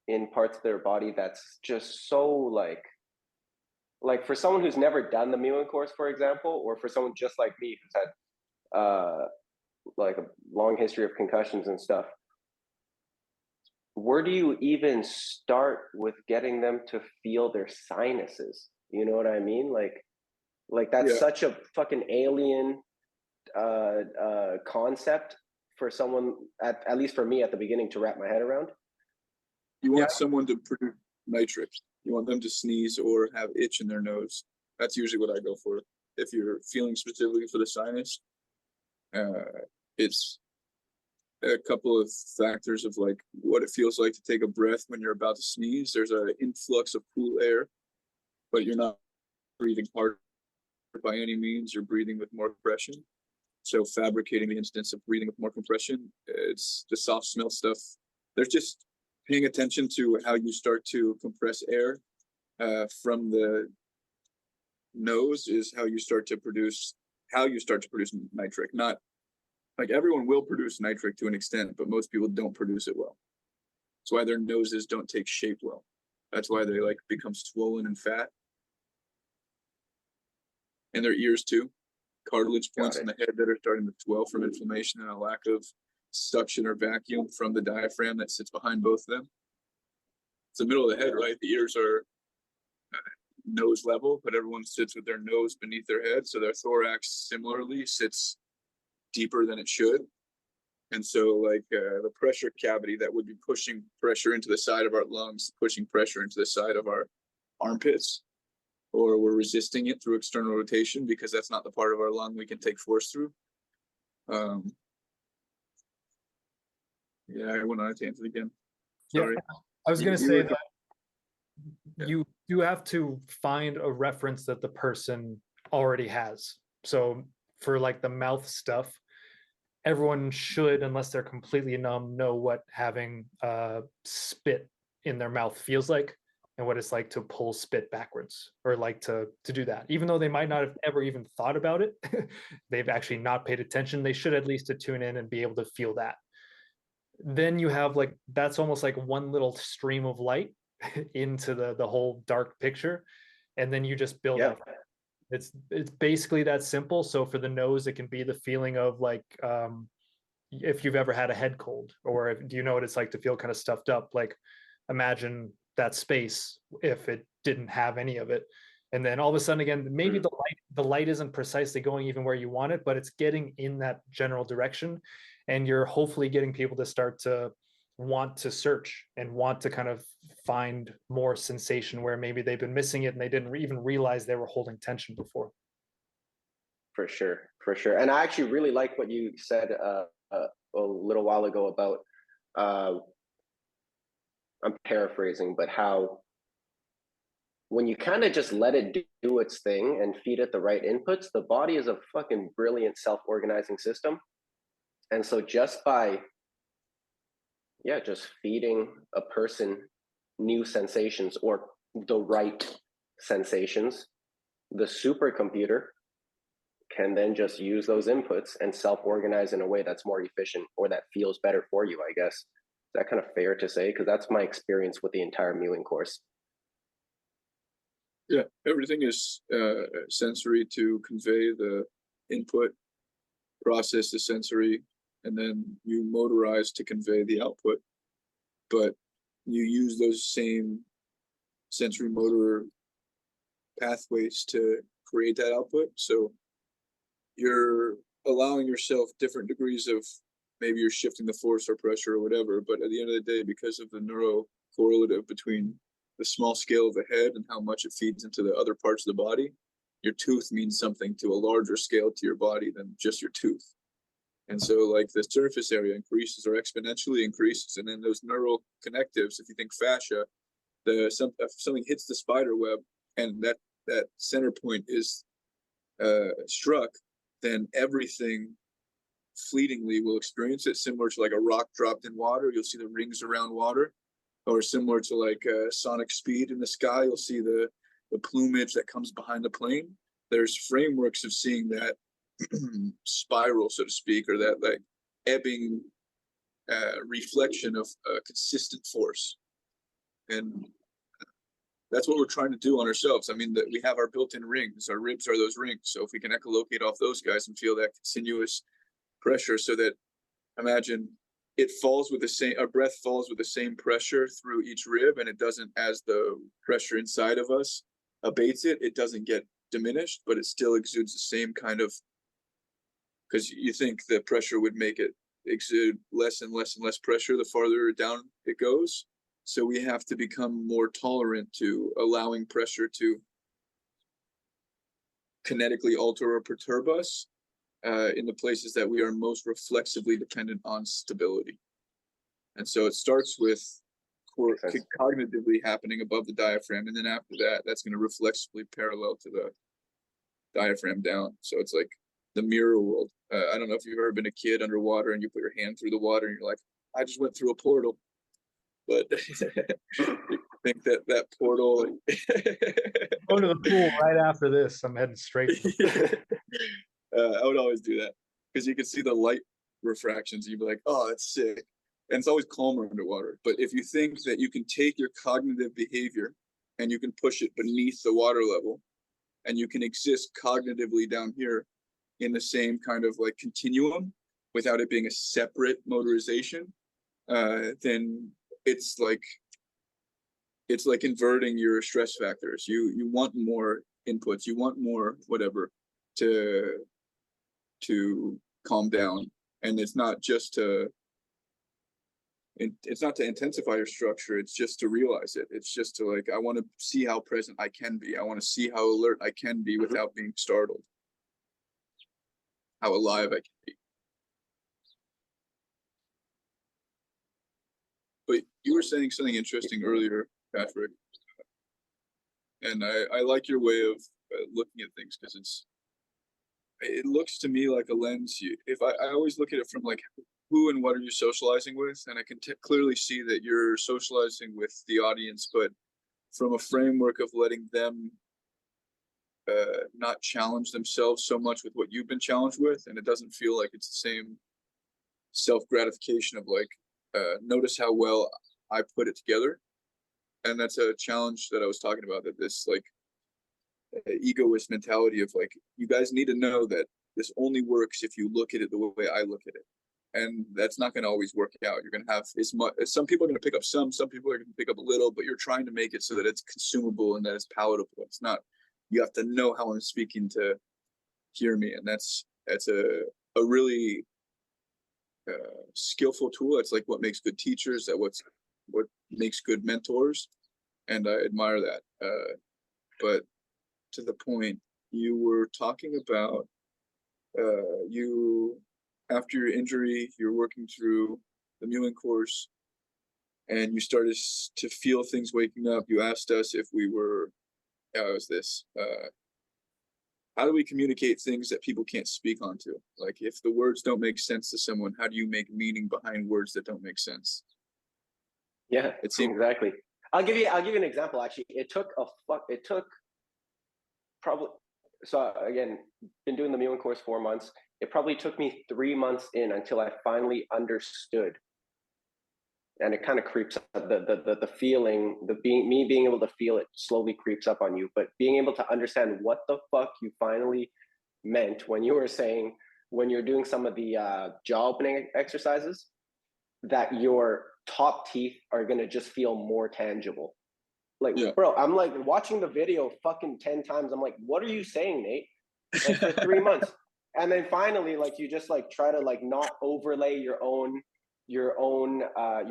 in parts of their body that's just so like for someone who's never done the mewing course, for example, or for someone just like me who's had like a long history of concussions and stuff, where do you even start with getting them to feel their sinuses? You know what I mean? Like that's Yeah. such a fucking alien concept for someone, at least for me at the beginning, to wrap my head around. You want someone to produce nitric. You want them to sneeze or have itch in their nose. That's usually what I go for. If you're feeling specifically for the sinus, it's a couple of factors of like what it feels like to take a breath when you're about to sneeze. There's an influx of cool air, but you're not breathing hard by any means. You're breathing with more compression. So fabricating the instance of breathing with more compression, it's the soft smell stuff. There's just paying attention to how you start to compress air from the nose is how you start to produce nitric. Not like everyone will produce nitric to an extent, but most people don't produce it well. That's why their noses don't take shape well. That's why they like become swollen and fat. And their ears too. Cartilage points in the head that are starting to swell from inflammation and a lack of suction or vacuum from the diaphragm that sits behind both of them. It's the middle of the head, right? The ears are nose level, but everyone sits with their nose beneath their head. So their thorax similarly sits deeper than it should. And so like the pressure cavity that would be pushing pressure into the side of our lungs, pushing pressure into the side of our armpits, or we're resisting it through external rotation because that's not the part of our lung we can take force through. Yeah, I went on a tangent again. Sorry. Yeah, I was going to say that you do have to find a reference that the person already has. So for like the mouth stuff, everyone should, unless they're completely numb, know what having spit in their mouth feels like and what it's like to pull spit backwards, or like to do that. Even though they might not have ever even thought about it, they've actually not paid attention. They should at least to tune in and be able to feel that. Then you have like, that's almost like one little stream of light into the whole dark picture. And then you just build up. It's basically that simple. So for the nose, it can be the feeling of like, if you've ever had a head cold, or do you know what it's like to feel kind of stuffed up? Like imagine that space if it didn't have any of it. And then all of a sudden, again, maybe the light isn't precisely going even where you want it, but it's getting in that general direction. And you're hopefully getting people to start to want to search and want to kind of find more sensation where maybe they've been missing it and they didn't even realize they were holding tension before. For sure, for sure. And I actually really like what you said a little while ago about, I'm paraphrasing, but how when you kind of just let it do its thing and feed it the right inputs, the body is a fucking brilliant self-organizing system. And so just by, just feeding a person new sensations, or the right sensations, the supercomputer can then just use those inputs and self-organize in a way that's more efficient, or that feels better for you, I guess. Is that kind of fair to say? Because that's my experience with the entire mewing course. Yeah, everything is sensory to convey the input, process the sensory, and then you motorize to convey the output. But you use those same sensory motor pathways to create that output. So you're allowing yourself different degrees of, maybe you're shifting the force or pressure or whatever, but at the end of the day, because of the neurocorrelative between the small scale of the head and how much it feeds into the other parts of the body, your tooth means something to a larger scale to your body than just your tooth. And so like the surface area increases or exponentially increases, and then those neural connectives, if you think fascia, if something hits the spider web and that center point is struck, then everything fleetingly will experience it, similar to like a rock dropped in water. You'll see the rings around water, or similar to like sonic speed in the sky. You'll see the plumage that comes behind the plane. There's frameworks of seeing that spiral, so to speak, or that like ebbing reflection of consistent force. And that's what we're trying to do on ourselves. I mean, that we have our built-in rings. Our ribs are those rings. So if we can echolocate off those guys and feel that continuous pressure, so that, imagine it falls with the same, our breath falls with the same pressure through each rib, and it doesn't, as the pressure inside of us abates it, it doesn't get diminished, but it still exudes the same kind of, because you think the pressure would make it exude less and less and less pressure the farther down it goes. So we have to become more tolerant to allowing pressure to kinetically alter or perturb us in the places that we are most reflexively dependent on stability. And so it starts with cognitively happening above the diaphragm, and then after that, that's going to reflexively parallel to the diaphragm down. So it's like the mirror world. I don't know if you've ever been a kid underwater and you put your hand through the water and you're like, I just went through a portal. But I think that portal. Go to the pool right after this. I'm heading straight. I would always do that because you can see the light refractions. And you'd be like, oh, that's sick. And it's always calmer underwater. But if you think that you can take your cognitive behavior and you can push it beneath the water level, and you can exist cognitively down here in the same kind of like continuum without it being a separate motorization, then it's like inverting your stress factors. You want more inputs, you want more whatever to calm down, and it's not to intensify your structure. It's just to realize it. It's just to like, I want to see how present I can be. I want to see how alert I can be without being startled. How alive I can be. But you were saying something interesting earlier, Patrick, and I like your way of looking at things, because it looks to me like a lens. I always look at it from like, who and what are you socializing with, and I can clearly see that you're socializing with the audience, but from a framework of letting them not challenge themselves so much with what you've been challenged with, and it doesn't feel like it's the same self-gratification of like, notice how well I put it together. And that's a challenge that I was talking about, that this like egoist mentality of like, you guys need to know that this only works if you look at it the way I look at it. And that's not going to always work out. You're going to have some people are going to pick up some people are going to pick up a little, but you're trying to make it so that it's consumable and that it's palatable. It's not, you have to know how I'm speaking to hear me. And that's a really skillful tool. It's like what makes good teachers, what makes good mentors, and I admire that. But to the point, you were talking about you, after your injury, you're working through the mewing course, and you started to feel things waking up. You asked us if we were, how was this? How do we communicate things that people can't speak onto? Like, if the words don't make sense to someone, how do you make meaning behind words that don't make sense? Yeah, exactly. I'll give you an example. Actually, it took probably, so again, been doing the mewing course 4 months. It probably took me 3 months in until I finally understood. And it kind of creeps up, the feeling, being able to feel it slowly creeps up on you. But being able to understand what the fuck you finally meant when you were saying, when you're doing some of the jaw opening exercises, that your top teeth are gonna just feel more tangible. Like, yeah. Bro, I'm like watching the video fucking 10 times. I'm like, what are you saying, Nate? Like, for 3 months. And then finally, like, you just like try to like not overlay your own, you're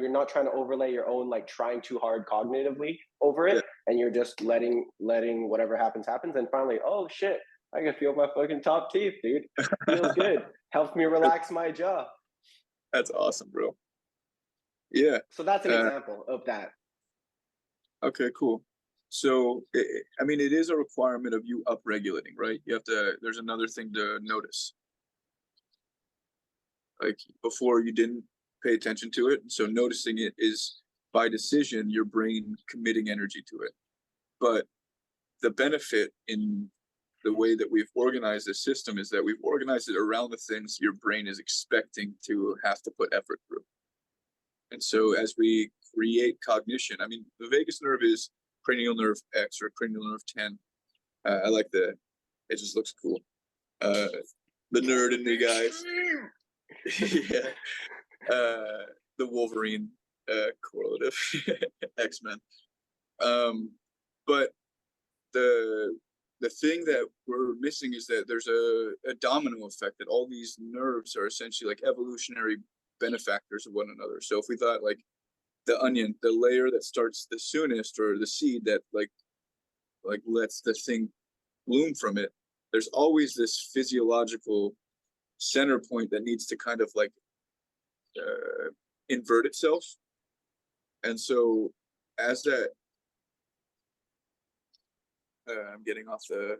not trying to overlay your own, like trying too hard cognitively over it. Yeah. and you're just letting whatever happens, and finally, oh shit, I can feel my fucking top teeth, dude. Feels good. Helps me relax my jaw. That's awesome, bro. Yeah. So that's an example of that. Okay, cool. So, I mean, it is a requirement of you upregulating, right? You have to, there's another thing to notice. Like before you didn't pay attention to it. So noticing it is by decision, your brain committing energy to it. But the benefit in the way that we've organized this system is that we've organized it around the things your brain is expecting to have to put effort through. And so as we create cognition, I mean, the vagus nerve is cranial nerve X or cranial nerve 10. I like the, it just looks cool. The nerd in me, guys. Yeah. The Wolverine correlative X-Men. But the thing that we're missing is that there's a domino effect, that all these nerves are essentially like evolutionary benefactors of one another. So if we thought like the onion, the layer that starts the soonest, or the seed that like lets the thing bloom from it, there's always this physiological center point that needs to kind of like invert itself. And so as that I'm getting off the,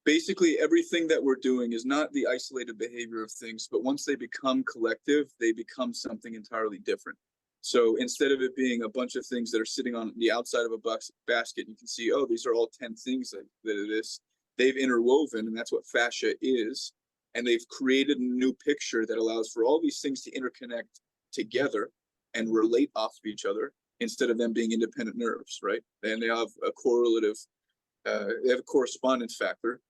basically everything that we're doing is not the isolated behavior of things, but once they become collective, they become something entirely different. So instead of it being a bunch of things that are sitting on the outside of a basket, you can see, oh, these are all 10 things that it is. They've interwoven, and that's what fascia is. And they've created a new picture that allows for all these things to interconnect together and relate off of each other, instead of them being independent nerves, right? And they have a correlative, they have a correspondence factor.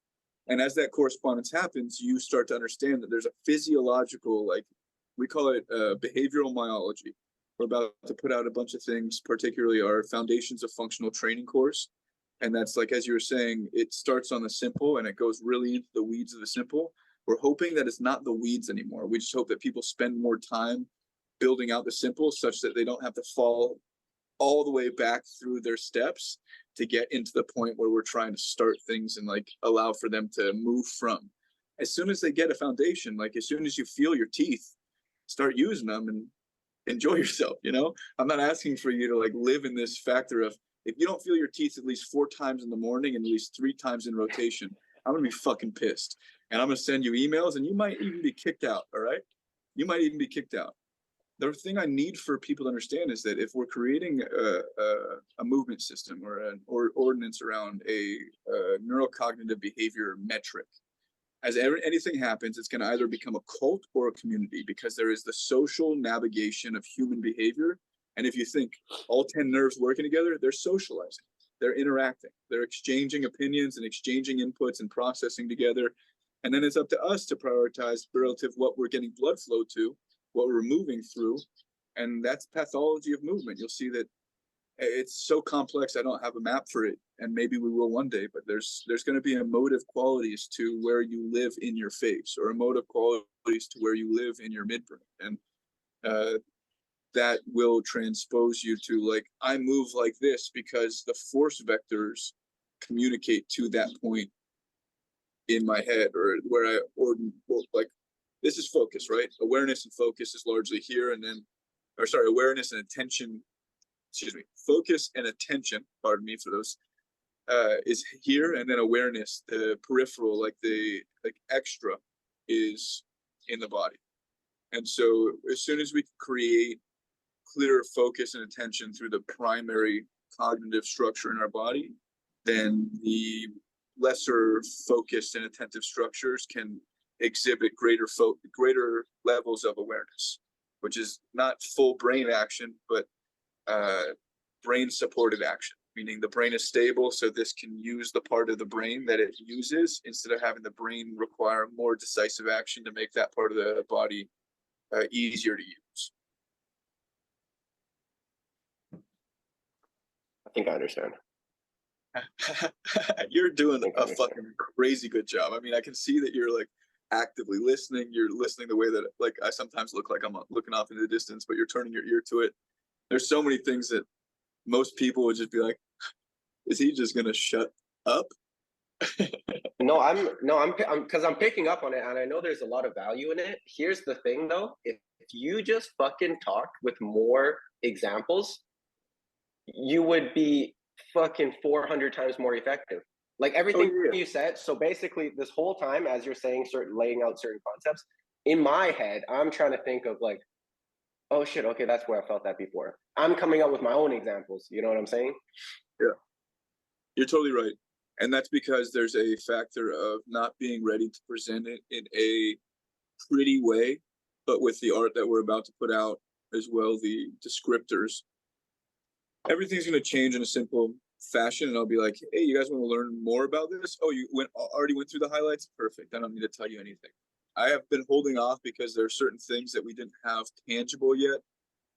And as that correspondence happens, you start to understand that there's a physiological, like, we call it behavioral myology. We're about to put out a bunch of things, particularly our Foundations of Functional Training course. And that's like, as you were saying, it starts on the simple and it goes really into the weeds of the simple. We're hoping that it's not the weeds anymore. We just hope that people spend more time building out the simple, such that they don't have to fall all the way back through their steps to get into the point where we're trying to start things and like allow for them to move from. As soon as they get a foundation, like as soon as you feel your teeth, start using them and enjoy yourself, you know? I'm not asking for you to like live in this factor of, if you don't feel your teeth at least 4 times in the morning and at least 3 times in rotation, I'm gonna be fucking pissed. And I'm gonna send you emails, and you might even be kicked out, all right? You might even be kicked out. The thing I need for people to understand is that if we're creating a movement system or an ordinance around a neurocognitive behavior metric, as anything happens, it's going to either become a cult or a community, because there is the social navigation of human behavior. And if you think all 10 nerves working together, they're socializing, they're interacting, they're exchanging opinions and exchanging inputs and processing together. And then it's up to us to prioritize relative what we're getting blood flow to, what we're moving through. And that's pathology of movement. You'll see that it's so complex, I don't have a map for it, and maybe we will one day, but there's going to be emotive qualities to where you live in your face, or emotive qualities to where you live in your midbrain. And that will transpose you to, like, I move like this because the force vectors communicate to that point in my head, or where I, or like, this is focus, right? Awareness and focus is largely here, and then, or sorry, awareness and attention, excuse me, focus and attention, pardon me for those, is here, and then awareness, the peripheral, like the extra, is in the body. And so as soon as we create clear focus and attention through the primary cognitive structure in our body, then the lesser focused and attentive structures can exhibit greater levels of awareness, which is not full brain action, but brain supported action, meaning the brain is stable, so this can use the part of the brain that it uses, instead of having the brain require more decisive action to make that part of the body easier to use. I think I understand. You're doing a fucking crazy good job. I mean, I can see that you're like actively listening. You're listening the way that, like, I sometimes look like I'm looking off into the distance, but you're turning your ear to it. There's so many things that most people would just be like, is he just gonna shut up? Because I'm picking up on it, and I know there's a lot of value in it. Here's the thing, though: if you just fucking talked with more examples, you would be fucking 400 times more effective. Like everything you said. So basically, this whole time, as you're saying, laying out certain concepts, in my head, I'm trying to think of like, oh shit, okay, that's where I felt that before. I'm coming up with my own examples. You know what I'm saying? Yeah, you're totally right. And that's because there's a factor of not being ready to present it in a pretty way, but with the art that we're about to put out as well, the descriptors, everything's going to change in a simple fashion. And I'll be like, hey, you guys want to learn more about this? Oh, you already went through the highlights? Perfect. I don't need to tell you anything. I have been holding off because there are certain things that we didn't have tangible yet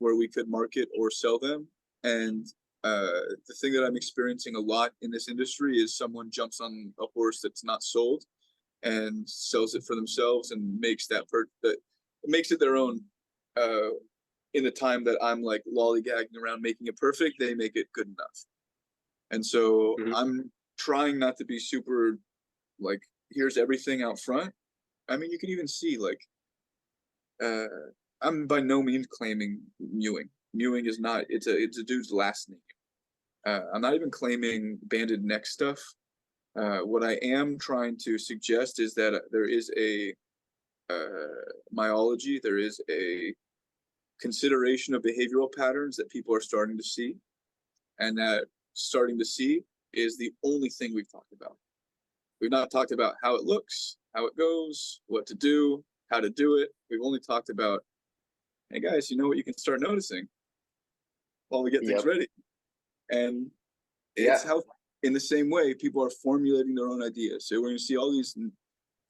where we could market or sell them. And the thing that I'm experiencing a lot in this industry is someone jumps on a horse that's not sold and sells it for themselves and makes makes it their own. In the time that I'm like lollygagging around making it perfect, they make it good enough. And so I'm trying not to be super like, here's everything out front. I mean, you can even see like, I'm by no means claiming mewing. Mewing is not, it's a dude's last name. I'm not even claiming banded neck stuff. What I am trying to suggest is that there is a myology, there is a consideration of behavioral patterns that people are starting to see, and that starting to see is the only thing we've talked about. We've not talked about how it looks, how it goes, what to do, how to do it. We've only talked about, hey guys, you know what you can start noticing while we get things ready. And it's how, in the same way, people are formulating their own ideas. So we're going to see all these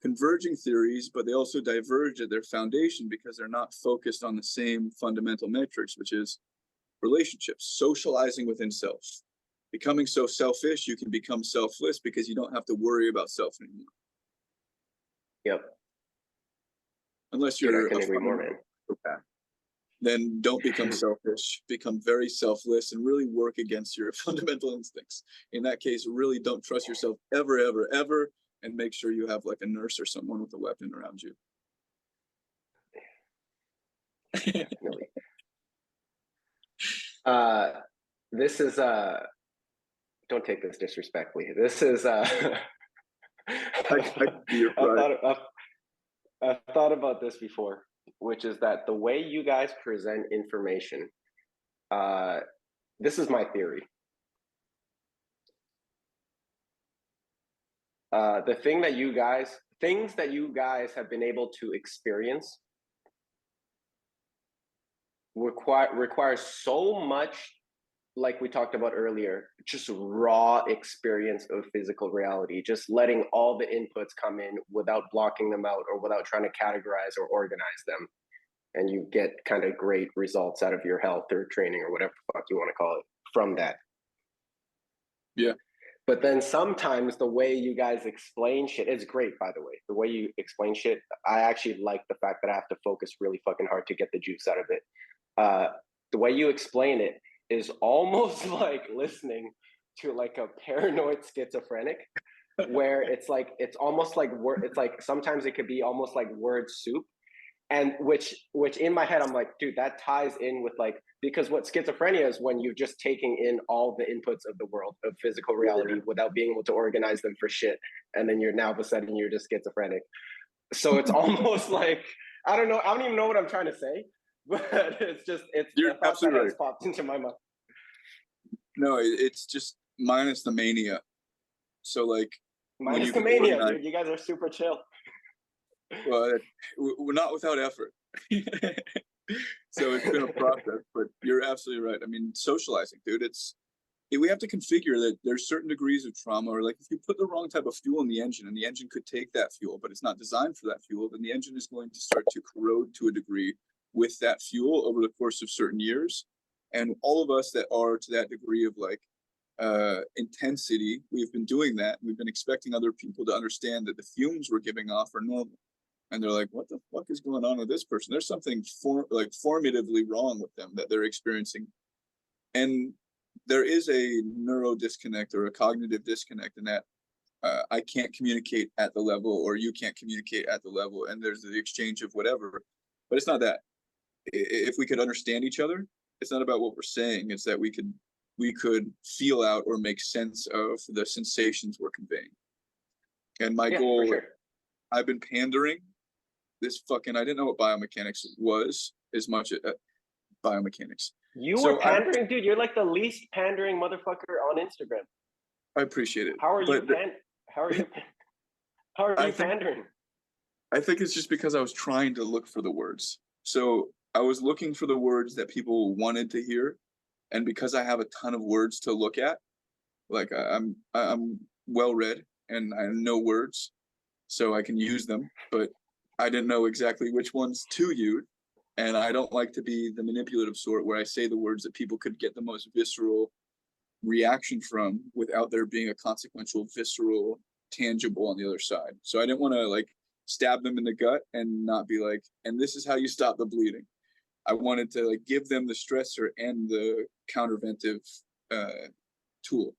converging theories, but they also diverge at their foundation because they're not focused on the same fundamental metrics, which is relationships, socializing within self. Becoming so selfish, you can become selfless because you don't have to worry about self anymore. Yep. Unless you're I can agree more, man. Then don't become selfish, become very selfless, and really work against your fundamental instincts. In that case, really don't trust yourself ever, ever, ever, and make sure you have like a nurse or someone with a weapon around you. Definitely. This is don't take this disrespectfully. This is I've thought about this before, which is that the way you guys present information, this is my theory. The things that you guys have been able to experience requires so much, like we talked about earlier, just raw experience of physical reality, just letting all the inputs come in without blocking them out or without trying to categorize or organize them. And you get kind of great results out of your health or training or whatever the fuck you want to call it from that. Yeah. But then sometimes the way you guys explain shit is great, by the way. The way you explain shit, I actually like the fact that I have to focus really fucking hard to get the juice out of it. The way you explain it is almost like listening to like a paranoid schizophrenic, where it's almost like it's like sometimes it could be almost like word soup, and which in my head I'm like, dude, that ties in with like, because what schizophrenia is when you're just taking in all the inputs of the world of physical reality without being able to organize them for shit, and then you're now of a sudden you're just schizophrenic. So it's almost like I don't even know what I'm trying to say. But you're absolutely right. Has popped into my mind. No, it's just minus the mania. So like minus the mania, dude. You guys are super chill. Well, we're not without effort. So it's been a process, but you're absolutely right. I mean, socializing, dude, we have to configure that there's certain degrees of trauma, or like if you put the wrong type of fuel in the engine and the engine could take that fuel, but it's not designed for that fuel, then the engine is going to start to corrode to a degree with that fuel over the course of certain years. And all of us that are to that degree of like intensity, we've been doing that. We've been expecting other people to understand that the fumes we're giving off are normal. And they're like, what the fuck is going on with this person? There's something formatively wrong with them that they're experiencing. And there is a neuro disconnect or a cognitive disconnect in that I can't communicate at the level, or you can't communicate at the level, and there's the exchange of whatever. But it's not that. If we could understand each other, it's not about what we're saying. It's that we could feel out or make sense of the sensations we're conveying. And my goal, for sure. I've been pandering this fucking. I didn't know what biomechanics was as much. Biomechanics. You So were pandering, dude. You're like the least pandering motherfucker on Instagram. I appreciate it. How are you? How are you? How are you think, pandering? I think it's just because I was trying to look for the words. So I was looking for the words that people wanted to hear, and because I have a ton of words to look at, like I'm well read and I know words, so I can use them. But I didn't know exactly which ones to use, and I don't like to be the manipulative sort where I say the words that people could get the most visceral reaction from without there being a consequential, visceral, tangible on the other side. So I didn't want to like stab them in the gut and not be like, and this is how you stop the bleeding. I wanted to like give them the stressor and the counterventive tool.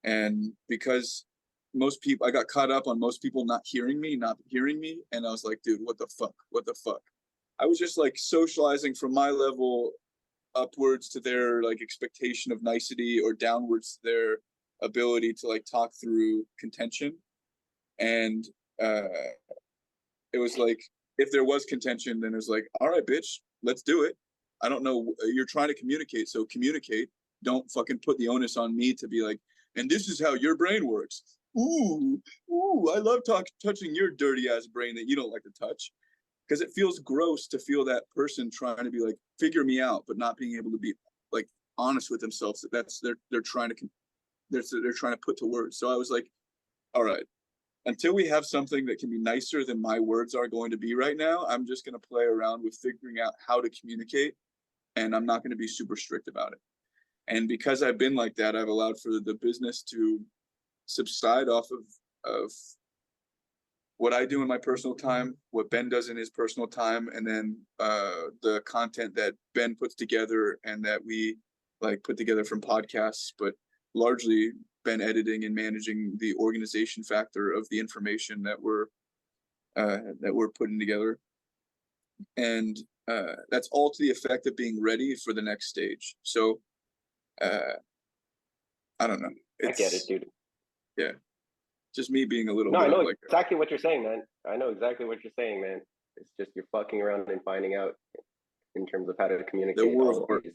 And because most people, I got caught up on most people not hearing me, and I was like, dude, what the fuck? I was just like socializing from my level upwards to their like expectation of nicety, or downwards to their ability to like talk through contention. And it was like, if there was contention, then it was like, all right, bitch, let's do it. I don't know, you're trying to communicate, so communicate. Don't fucking put the onus on me to be like, and this is how your brain works. Ooh, I love touching your dirty ass brain that you don't like to touch. Because it feels gross to feel that person trying to be like, figure me out, but not being able to be like honest with themselves. That's they're trying to put to words. So I was like, all right, until we have something that can be nicer than my words are going to be right now, I'm just going to play around with figuring out how to communicate, and I'm not going to be super strict about it. And because I've been like that, I've allowed for the business to subside off of what I do in my personal time, what Ben does in his personal time, and then the content that Ben puts together and that we like put together from podcasts, but largely Ben editing and managing the organization factor of the information that we're putting together. And that's all to the effect of being ready for the next stage. So I don't know. I get it, dude. Yeah. Just me being a little No, bit I know like exactly what you're saying, man. I know exactly what you're saying, man. It's just you're fucking around and finding out in terms of how to communicate all of these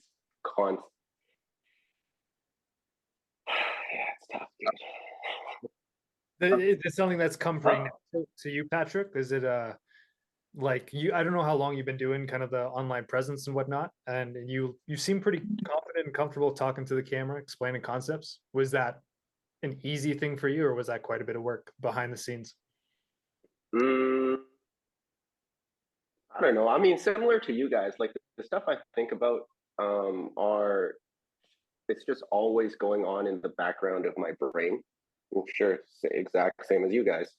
yeah, it's tough, dude. It's something that's come pretty natural to you, Patrick. Is it like you? I don't know how long you've been doing kind of the online presence and whatnot, and you seem pretty confident and comfortable talking to the camera, explaining concepts. Was that an easy thing for you, or was that quite a bit of work behind the scenes? I don't know. I mean, similar to you guys, like the stuff I think about it's just always going on in the background of my brain. I'm sure it's the exact same as you guys.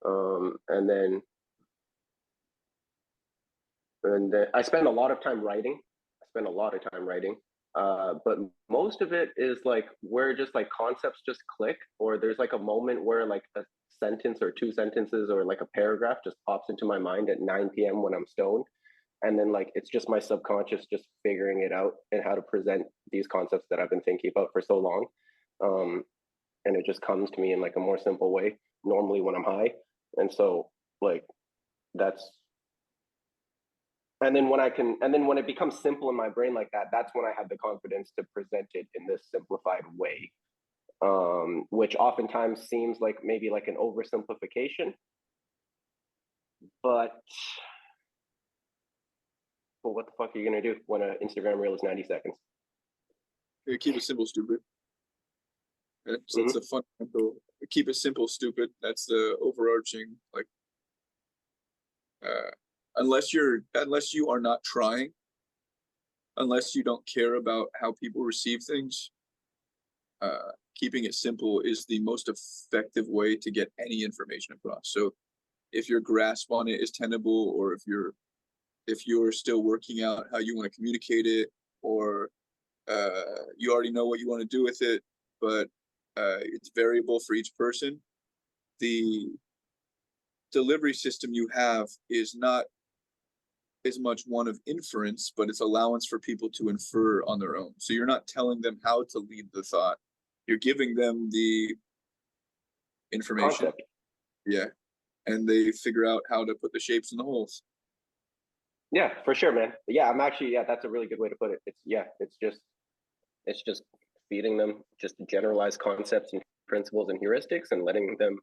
And then I spend a lot of time writing. But most of it is like where just like concepts just click, or there's like a moment where like a sentence or two sentences or like a paragraph just pops into my mind at 9 p.m. when I'm stoned. And then like it's just my subconscious just figuring it out and how to present these concepts that I've been thinking about for so long. And it just comes to me in like a more simple way, normally when I'm high. And so like that's and then when it becomes simple in my brain like that, that's when I have the confidence to present it in this simplified way, which oftentimes seems like maybe like an oversimplification, but what the fuck are you gonna do when an Instagram reel is 90 seconds? Yeah, keep it simple, stupid. It's a fundamental. Keep it simple, stupid. That's the overarching like. Unless you are not trying, unless you don't care about how people receive things, keeping it simple is the most effective way to get any information across. So if your grasp on it is tenable, or if you're still working out how you want to communicate it, or you already know what you want to do with it, but it's variable for each person. The delivery system you have is not as much one of inference, but it's allowance for people to infer on their own. So you're not telling them how to lead the thought. You're giving them the information. Concept. Yeah. And they figure out how to put the shapes in the holes. Yeah, for sure, man. Yeah, I'm actually, yeah, that's a really good way to put it. It's just feeding them just generalized concepts and principles and heuristics and letting them,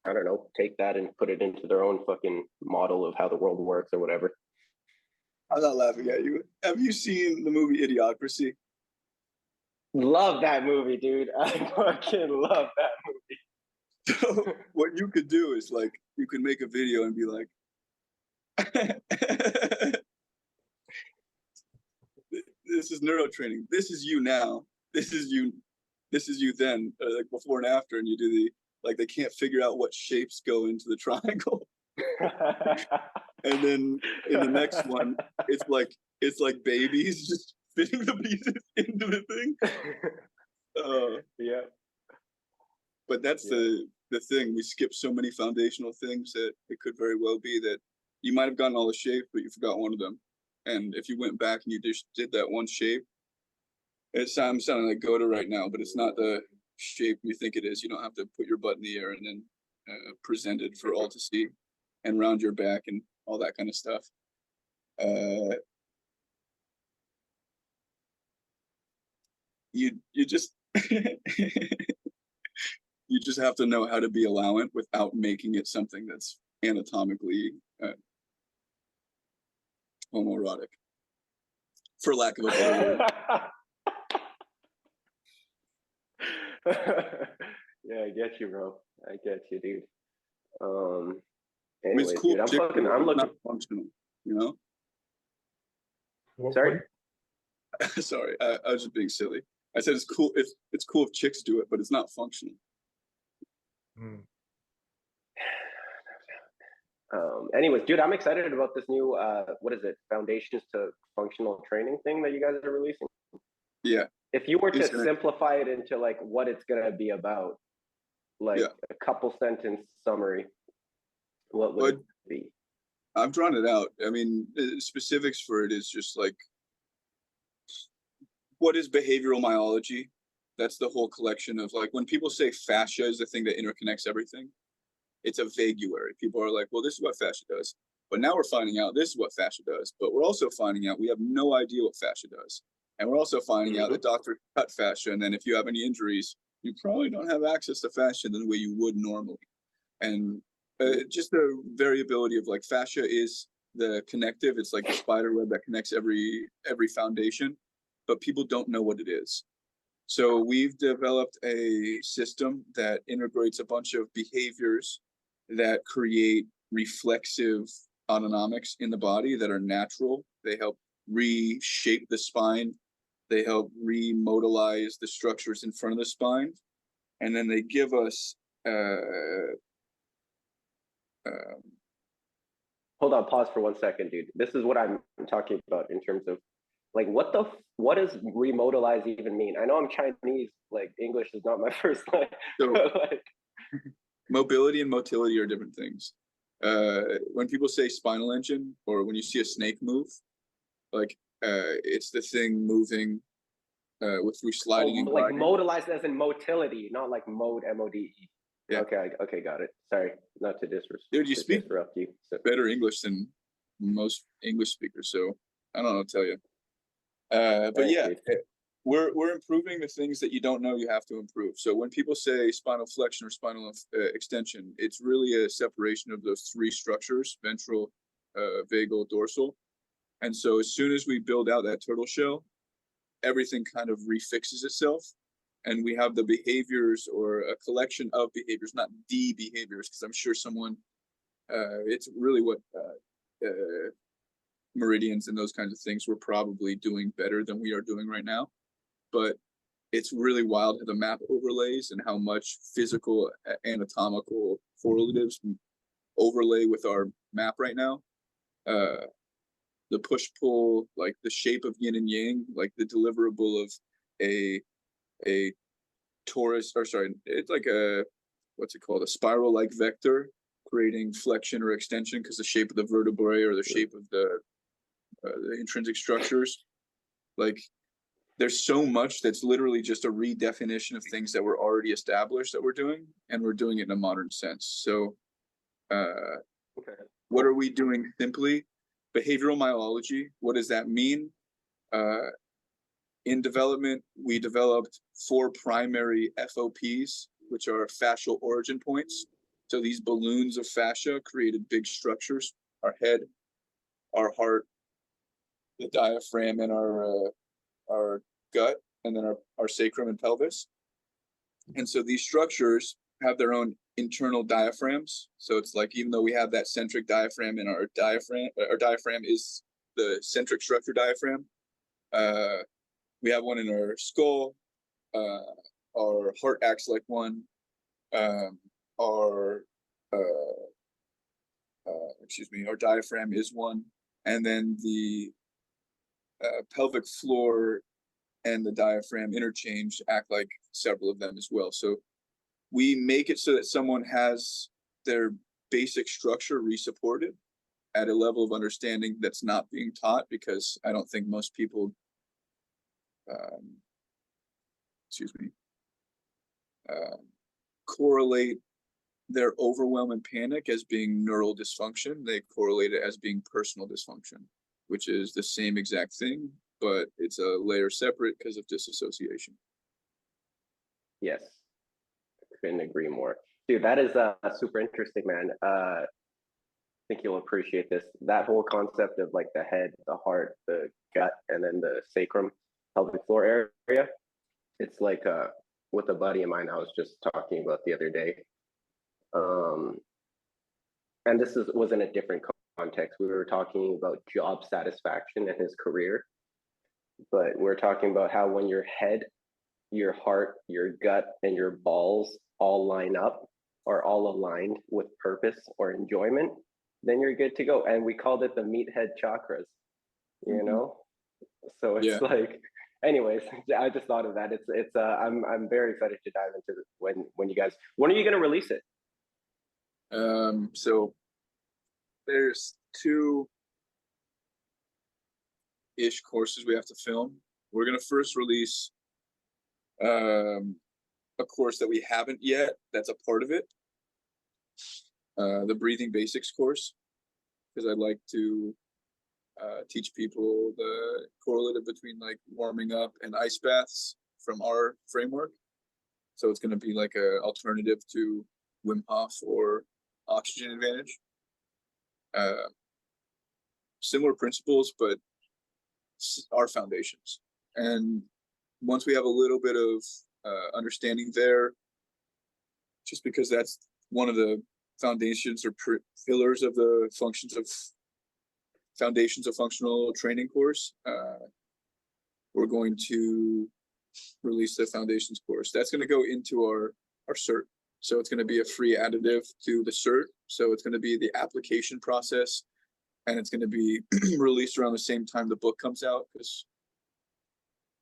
I don't know, take that and put it into their own fucking model of how the world works or whatever. I'm not laughing at you. Have you seen the movie Idiocracy? Love that movie, dude. I fucking love that movie. So what you could do is like, you could make a video and be like, this is neurotraining. This is you now. This is you. This is you then, like before and after. And you do the, like, they can't figure out what shapes go into the triangle. And then in the next one, it's like babies just fitting the pieces into the thing. Yeah. But that's the thing. We skip so many foundational things that it could very well be that you might have gotten all the shape, but you forgot one of them. And if you went back and you just did that one shape, I'm sounding like Goda right now, but it's not the shape you think it is. You don't have to put your butt in the air and then present it for all to see and round your back and all that kind of stuff. You just you just have to know how to be allowant without making it something that's anatomically homoerotic, for lack of a better word. Yeah, I get you, bro. I get you, dude. I mean, Anyways, it's cool. dude, I'm looking. Not functional, you know. Sorry. Sorry, I was just being silly. I said it's cool. It's cool if chicks do it, but it's not functional. Anyways, dude, I'm excited about this new what is it? Foundations to Functional Training thing that you guys are releasing. Yeah. If you were to simplify it into like what it's gonna be about, like a couple sentence summary, what would it be? I've drawn it out. I mean, the specifics for it is just like, what is behavioral myology? That's the whole collection of, like, when people say fascia is the thing that interconnects everything, it's a vaguery. People are like, well, this is what fascia does. But now we're finding out this is what fascia does. But we're also finding out we have no idea what fascia does. And we're also finding out that doctors cut fascia. And then if you have any injuries, you probably don't have access to fascia the way you would normally. And just the variability of, like, fascia is the connective. It's like the spider web that connects every foundation, but people don't know what it is. So we've developed a system that integrates a bunch of behaviors that create reflexive autonomics in the body that are natural. They help reshape the spine. They help remodalize the structures in front of the spine. And then they give us hold on, pause for 1 second, dude. This is what I'm talking about in terms of, like, what does remodalize even mean? I know I'm Chinese, like English is not my first language. So, like, mobility and motility are different things. When people say spinal engine, or when you see a snake move, like it's the thing moving through sliding and like modalized as in motility, not like mode, M-O-D-E. Yeah. Okay, got it. Sorry, not to disrespect. Dude, you speak disrupt you. So. Better English than most English speakers, so I don't know what to tell you. But yeah, we're improving the things that you don't know you have to improve. So when people say spinal flexion or spinal extension, it's really a separation of those three structures: ventral, vagal, dorsal. And so as soon as we build out that turtle shell, everything kind of refixes itself. And we have the behaviors, or a collection of behaviors, not the behaviors, because I'm sure someone, it's really what meridians and those kinds of things we're probably doing better than we are doing right now. But it's really wild how the map overlays and how much physical anatomical correlatives overlay with our map right now. the push-pull, like the shape of yin and yang, like the deliverable of a torus, or sorry, it's like a, what's it called, a spiral-like vector, creating flexion or extension because the shape of the vertebrae or the shape of the intrinsic structures. Like, there's so much that's literally just a redefinition of things that were already established that we're doing, and we're doing it in a modern sense. So Okay. what are we doing simply? Behavioral myology. What does that mean? In development, we developed 4 primary FOPs, which are fascial origin points. So these balloons of fascia created big structures: our head, our heart, the diaphragm, and our gut, and then our sacrum and pelvis. And so these structures have their own internal diaphragms. So it's like, even though we have that centric diaphragm in our diaphragm is the centric structure diaphragm. We have one in our skull. Our heart acts like one. Our diaphragm is one. And then the pelvic floor and the diaphragm interchange, act like several of them as well. So we make it so that someone has their basic structure resupported at a level of understanding that's not being taught, because I don't think most people, correlate their overwhelm and panic as being neural dysfunction. They correlate it as being personal dysfunction, which is the same exact thing, but it's a layer separate because of disassociation. Yes, couldn't agree more, dude. That is super interesting, man. I think you'll appreciate this. That whole concept of like the head, the heart, the gut, and then the sacrum, pelvic floor area. It's like with a buddy of mine I was just talking about the other day. And this was in a different context. We were talking about job satisfaction in his career, but we're talking about how when your head, your heart, your gut, and your balls all line up, or all aligned with purpose or enjoyment, then you're good to go. And we called it the meathead chakras, you know? So it's like, anyways, I just thought of that. I'm very excited to dive into this when you guys, when are you going to release it? So there's 2-ish courses we have to film. We're going to first release a course that we haven't yet, that's a part of it, the breathing basics course, because I'd like to teach people the correlative between like warming up and ice baths from our framework. So it's going to be like a alternative to Wim Hof or Oxygen Advantage. Similar principles, but our foundations. And once we have a little bit of understanding there, just because that's one of the foundations or pillars of the foundations of functional training course, we're going to release the foundations course. That's going to go into our cert. So it's going to be a free additive to the cert. So it's going to be the application process, and it's going to be released around the same time the book comes out, because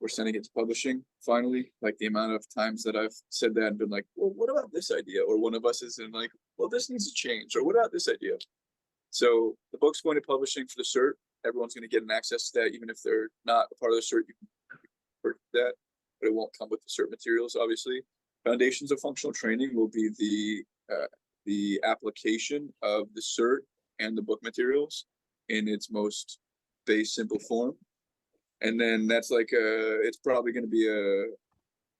we're sending it to publishing finally. Like, the amount of times that I've said that and been like, well, what about this idea? Or one of us is in like, well, this needs to change, or what about this idea? So the book's going to publishing for the cert. Everyone's going to get an access to that, even if they're not a part of the cert. You can purchase that, but it won't come with the cert materials, obviously. Foundations of Functional Training will be the application of the cert and the book materials in its most base, simple form. And then that's like it's probably going to be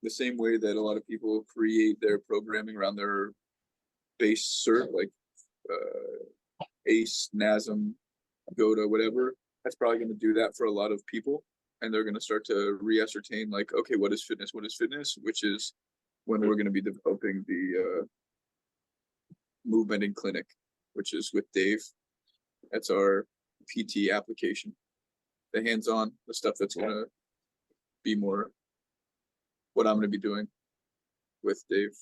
the same way that a lot of people create their programming around their base cert, like ACE, NASM, GOTA, whatever. That's probably going to do that for a lot of people. And they're going to start to re-ascertain, like, okay, what is fitness? What is fitness? Which is when we're going to be developing the movement in clinic, which is with Dave. That's our PT application. The hands-on, the stuff that's going to be more what I'm going to be doing with Dave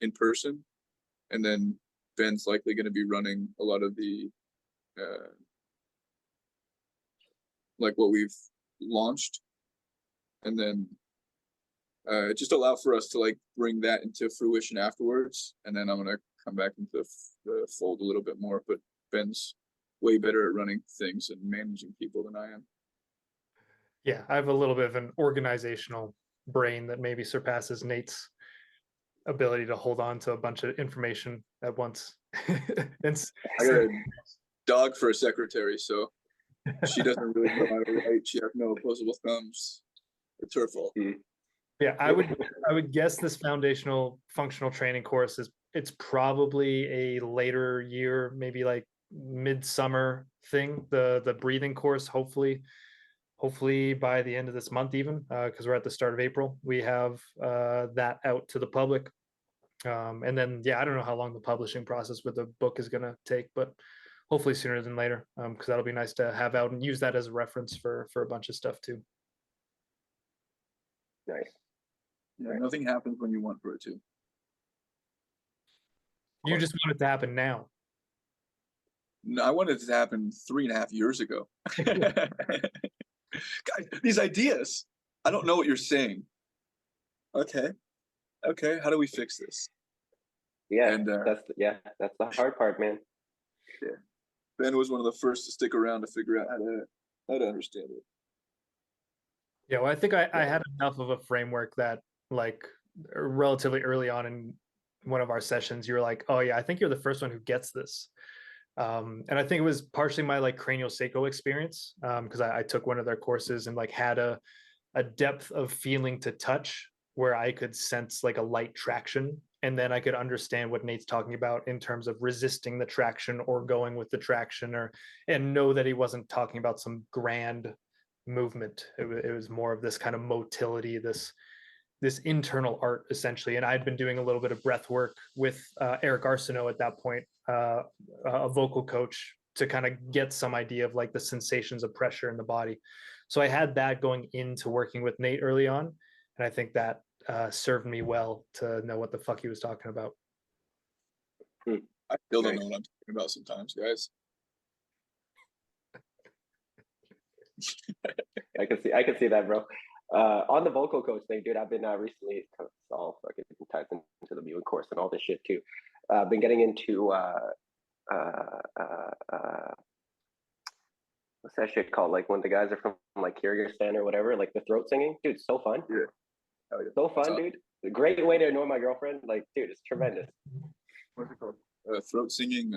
in person. And then Ben's likely going to be running a lot of the like what we've launched, and then just allow for us to like bring that into fruition afterwards. And then I'm gonna come back into the fold a little bit more. But Ben's way better at running things and managing people than I am. Yeah, I have a little bit of an organizational brain that maybe surpasses Nate's ability to hold on to a bunch of information at once. It's, I got a dog for a secretary, so she doesn't really know how to write. She has no opposable thumbs. It's her fault. yeah, I would guess this foundational functional training course it's probably a later year, maybe like midsummer thing. The breathing course, hopefully by the end of this month, even because we're at the start of April, we have that out to the public. And then, yeah, I don't know how long the publishing process with the book is going to take, but hopefully sooner than later, because that'll be nice to have out and use that as a reference for a bunch of stuff too. Nice. Yeah, nothing happens when you want for it to. You just want it to happen now. No, I wanted it to happen 3.5 years ago. Guys, these ideas. I don't know what you're saying. Okay. How do we fix this? Yeah, and that's the hard part, man. Yeah, Ben was one of the first to stick around to figure out how to understand it. Yeah, well, I think I had enough of a framework that, like, relatively early on in one of our sessions, you were like, "Oh yeah, I think you're the first one who gets this." And I think it was partially my like cranial sacral experience, because I took one of their courses and like had a depth of feeling to touch where I could sense like a light traction, and then I could understand what Nate's talking about in terms of resisting the traction or going with the traction, and know that he wasn't talking about some grand movement. It was more of this kind of motility, this internal art essentially. And I'd been doing a little bit of breath work with Eric Arsenault at that point, a vocal coach, to kind of get some idea of like the sensations of pressure in the body. So I had that going into working with Nate early on, and I think that served me well to know what the fuck he was talking about. I still don't know what I'm talking about sometimes, guys. I can see that, bro. On the vocal coach thing, dude, I've been recently, it's all fucking typed into the viewing course and all this shit too. I've been getting into what's that shit called? Like when the guys are from like Kyrgyzstan or whatever, like the throat singing, dude, so fun. Yeah. So fun, dude. A great way to annoy my girlfriend. Like, dude, it's tremendous. What's it called? Throat singing,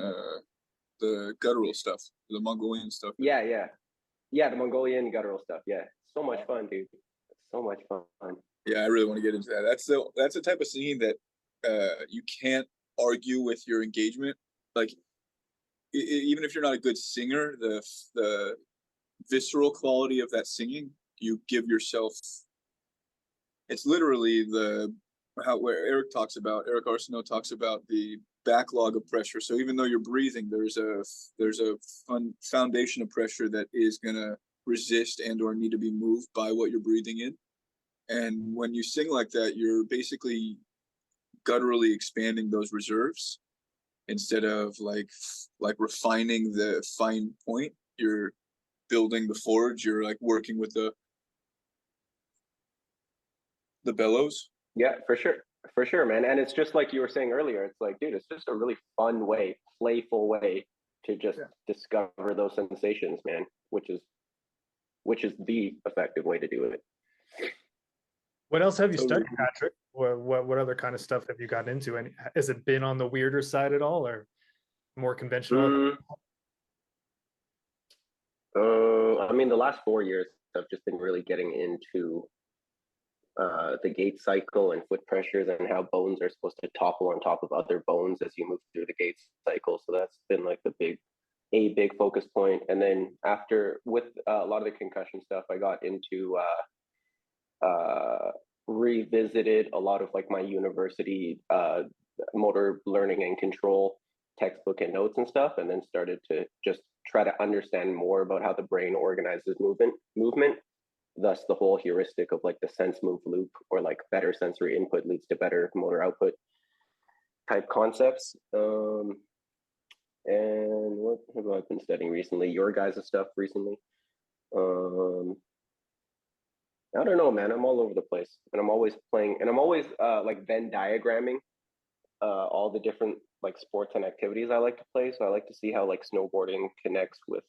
the guttural stuff, the Mongolian stuff. Yeah, the Mongolian guttural stuff. Yeah, so much fun, dude. So much fun. Yeah, I really want to get into that. That's the type of singing that you can't argue with your engagement. Like, even if you're not a good singer, the visceral quality of that singing, you give yourself. It's literally where Eric Arsenault talks about the backlog of pressure. So even though you're breathing, there's a foundation of pressure that is gonna resist and or need to be moved by what you're breathing in. And when you sing like that, you're basically gutturally expanding those reserves instead of like refining the fine point. You're building the forge. You're like working with the bellows. Yeah, for sure, man. And it's just like you were saying earlier, it's like, dude, it's just a really fun way, playful way to just discover those sensations, man, which is the effective way to do it. What else have you studied, Patrick? What other kind of stuff have you gotten into? And has it been on the weirder side at all, or more conventional? I mean, the last 4 years, I've just been really getting into the gait cycle and foot pressures and how bones are supposed to topple on top of other bones as you move through the gait cycle. So that's been like a big focus point. And then after, with a lot of the concussion stuff, I got into revisited a lot of like my university motor learning and control textbook and notes and stuff, and then started to just try to understand more about how the brain organizes movement. Thus the whole heuristic of like the sense move loop, or like better sensory input leads to better motor output type concepts. And what have I been studying recently? Your guys' stuff recently. Um, I don't know, man. I'm all over the place, and I'm always playing, and I'm always like Venn diagramming all the different like sports and activities I like to play. So I like to see how like snowboarding connects with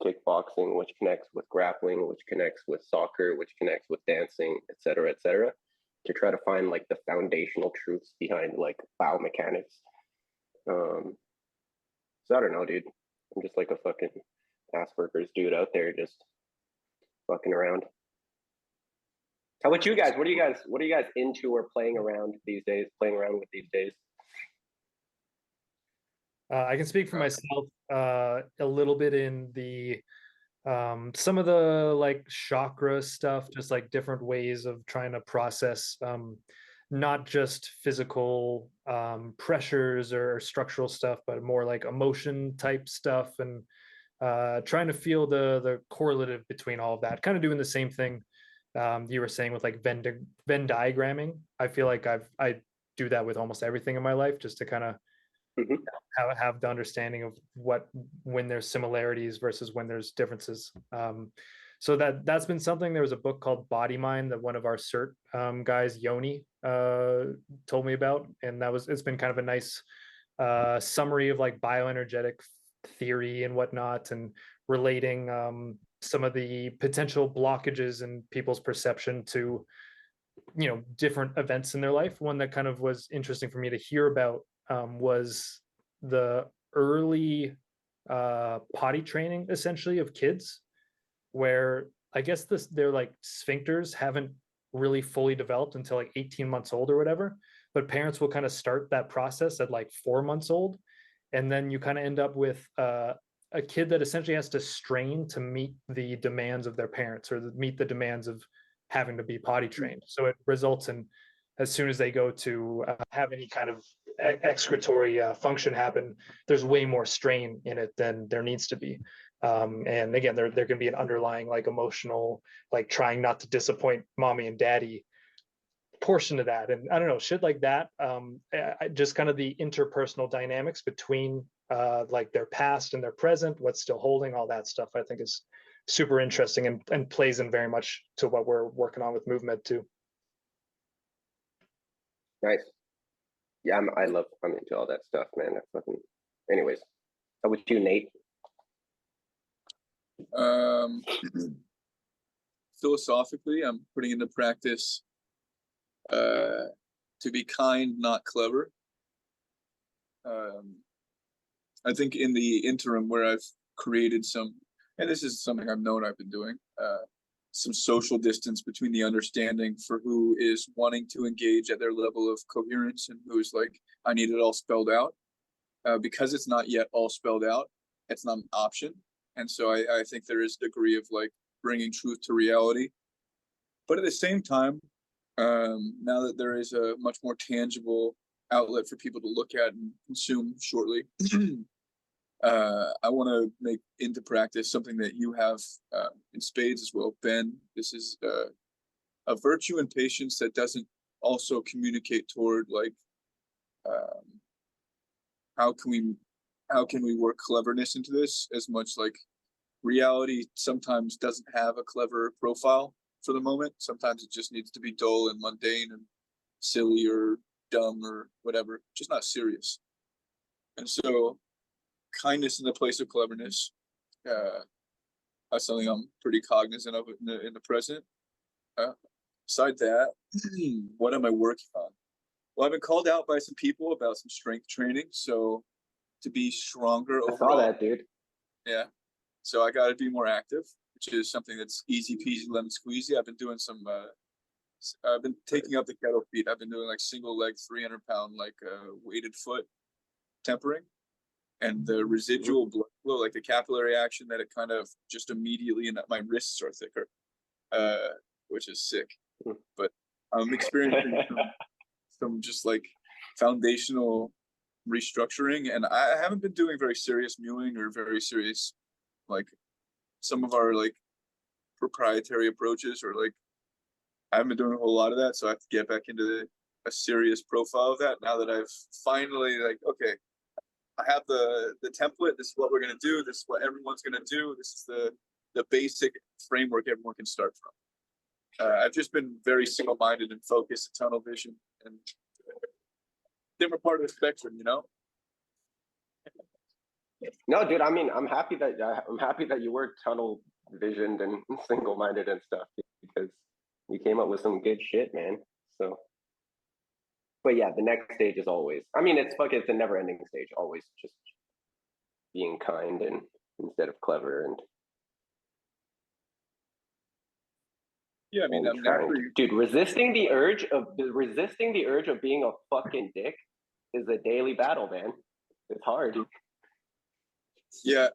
kickboxing, which connects with grappling, which connects with soccer, which connects with dancing, et cetera, to try to find like the foundational truths behind like biomechanics. Um, so I don't know, dude. I'm just like a fucking Asperger's dude out there just fucking around. How about you guys? What are you guys into or playing around these days? Playing around with these days? I can speak for myself a little bit in the some of the like chakra stuff, just like different ways of trying to process not just physical pressures or structural stuff, but more like emotion type stuff, and trying to feel the correlative between all of that. Kind of doing the same thing you were saying with like Venn diagramming. I feel like I do that with almost everything in my life, just to kind of Mm-hmm. have the understanding of what, when there's similarities versus when there's differences. So that's been something. There was a book called Body Mind that one of our cert guys, Yoni, told me about, and it's been kind of a nice summary of like bioenergetic theory and whatnot, and relating some of the potential blockages in people's perception to different events in their life. One that kind of was interesting for me to hear about was the early potty training, essentially, of kids, where I guess their like sphincters haven't really fully developed until like 18 months old or whatever, but parents will kind of start that process at like 4 months old, and then you kind of end up with a kid that essentially has to strain to meet the demands of their parents, or meet the demands of having to be potty trained. So it results in, as soon as they go to have any kind of excretory function happen, there's way more strain in it than there needs to be. And again, there can be an underlying like emotional, like trying not to disappoint mommy and daddy portion of that. And I don't know, shit like that. Just kind of the interpersonal dynamics between like their past and their present, what's still holding, all that stuff, I think is super interesting, and plays in very much to what we're working on with movement too. Nice. Yeah, I'm into all that stuff, man. That's fucking. Anyways, how about you, Nate? Philosophically, I'm putting into practice to be kind, not clever. I think in the interim where I've created some, and this is something I've known I've been doing, some social distance between the understanding for who is wanting to engage at their level of coherence and who is like, I need it all spelled out. Because it's not yet all spelled out, it's not an option. And so I think there is a degree of like bringing truth to reality. But at the same time, now that there is a much more tangible outlet for people to look at and consume shortly, I want to make into practice something that you have in spades as well, Ben. This is a virtue and patience that doesn't also communicate toward like how can we work cleverness into this, as much like reality sometimes doesn't have a clever profile for the moment. Sometimes it just needs to be dull and mundane and silly or dumb or whatever, just not serious. And so kindness in the place of cleverness, that's something I'm pretty cognizant of in the present. Beside that, what am I working on? Well, I've been called out by some people about some strength training, so to be stronger overall. I saw that, dude. Yeah, so I got to be more active, which is something that's easy peasy lemon squeezy. I've been doing some. I've been taking up the kettle feet. I've been doing like single leg 300-pound like weighted foot tempering, and the residual blood flow, like the capillary action, that it kind of just immediately, and my wrists are thicker, which is sick. But I'm experiencing some just like foundational restructuring, and I haven't been doing very serious mewing or very serious like some of our like proprietary approaches, or like I haven't been doing a whole lot of that, so I have to get back into a serious profile of that now that I've finally like, okay, I have the template. This is what we're gonna do. This is what everyone's gonna do. This is the basic framework everyone can start from. I've just been very single-minded and focused, tunnel vision, and different part of the spectrum, you know. No, dude. I mean, I'm happy that you were tunnel visioned and single-minded and stuff, because you came up with some good shit, man. So, but yeah, the next stage is always. I mean, it's a never-ending stage. Always just being kind and instead of clever and. Yeah, I mean, I'm naturally, dude, resisting the urge of being a fucking dick is a daily battle, man. It's hard. yeah,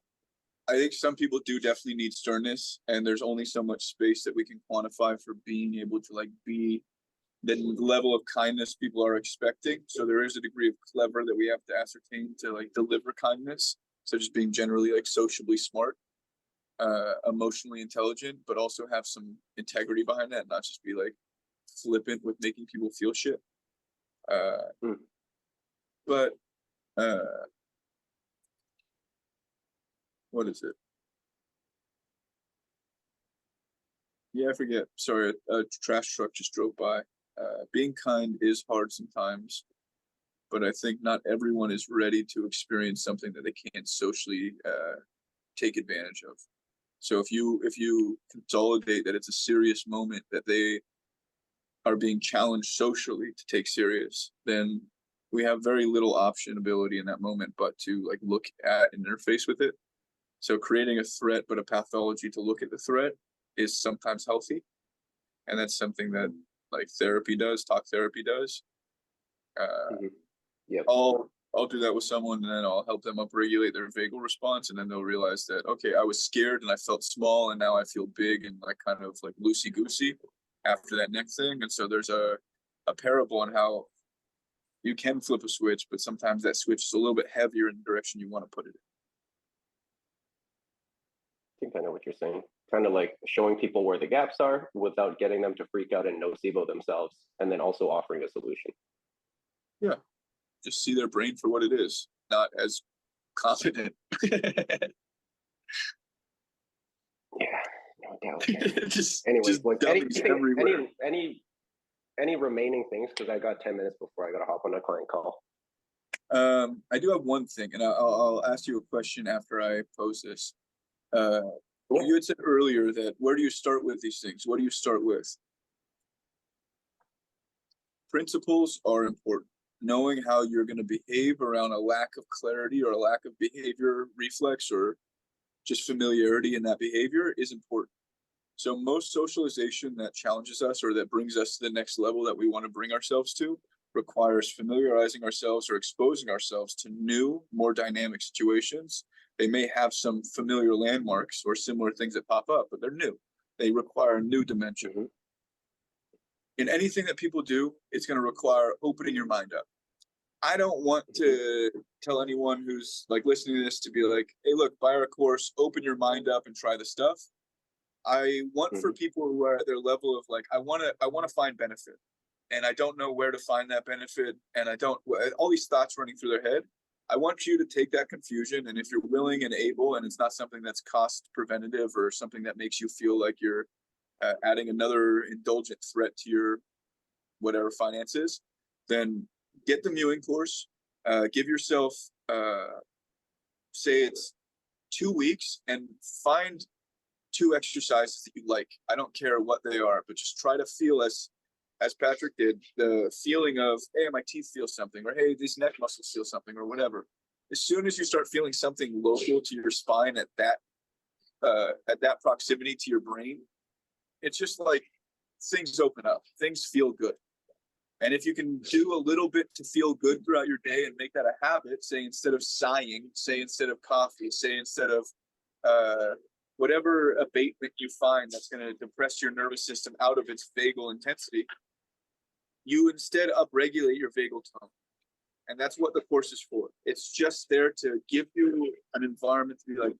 I think some people do definitely need sternness, and there's only so much space that we can quantify for being able to like be the level of kindness people are expecting. So there is a degree of clever that we have to ascertain to like deliver kindness. So just being generally like sociably smart, emotionally intelligent, but also have some integrity behind that, not just be like flippant with making people feel shit. But what is it? Yeah, I forget. Sorry, a trash truck just drove by. Being kind is hard sometimes, but I think not everyone is ready to experience something that they can't socially take advantage of. So if you consolidate that it's a serious moment that they are being challenged socially to take serious, then we have very little option ability in that moment but to like look at and interface with it. So creating a threat but a pathology to look at the threat is sometimes healthy, and that's something that like talk therapy does. Yeah, I'll do that with someone, and then I'll help them upregulate their vagal response, and then they'll realize that, okay, I was scared and I felt small, and now I feel big and like kind of like loosey goosey after that next thing. And so there's a parable on how you can flip a switch, but sometimes that switch is a little bit heavier in the direction you want to put it in. I think I know what you're saying. Kind of like showing people where the gaps are without getting them to freak out and nocebo themselves, and then also offering a solution. Yeah, just see their brain for what it is, not as confident. Yeah, no doubt. Anyways, like any remaining things, because I got 10 minutes before I got to hop on a client call. I do have one thing, and I'll ask you a question after I pose this. You had said earlier that where do you start with these things? What do you start with? Principles are important. Knowing how you're going to behave around a lack of clarity or a lack of behavior reflex or just familiarity in that behavior is important. So most socialization that challenges us or that brings us to the next level that we want to bring ourselves to requires familiarizing ourselves or exposing ourselves to new, more dynamic situations. They may have some familiar landmarks or similar things that pop up, but they're new. They require a new dimension. In anything that people do, it's going to require opening your mind up. I don't want to tell anyone who's like listening to this to be like, hey, look, buy our course, open your mind up and try the stuff. I want for people who are at their level of like, I want to find benefit, and I don't know where to find that benefit, and I don't, all these thoughts running through their head. I want you to take that confusion, and if you're willing and able, and it's not something that's cost preventative or something that makes you feel like you're adding another indulgent threat to your whatever finances, then get the mewing course. Give yourself, say it's 2 weeks, and find 2 exercises that you like. I don't care what they are, but just try to feel as Patrick did, the feeling of, hey, my teeth feel something, or hey, these neck muscles feel something, or whatever. As soon as you start feeling something local to your spine at that proximity to your brain, it's just like things open up, things feel good. And if you can do a little bit to feel good throughout your day and make that a habit, say instead of sighing, say instead of coffee, say instead of whatever abatement you find that's going to depress your nervous system out of its vagal intensity, you instead upregulate your vagal tone. And that's what the course is for. It's just there to give you an environment to be like,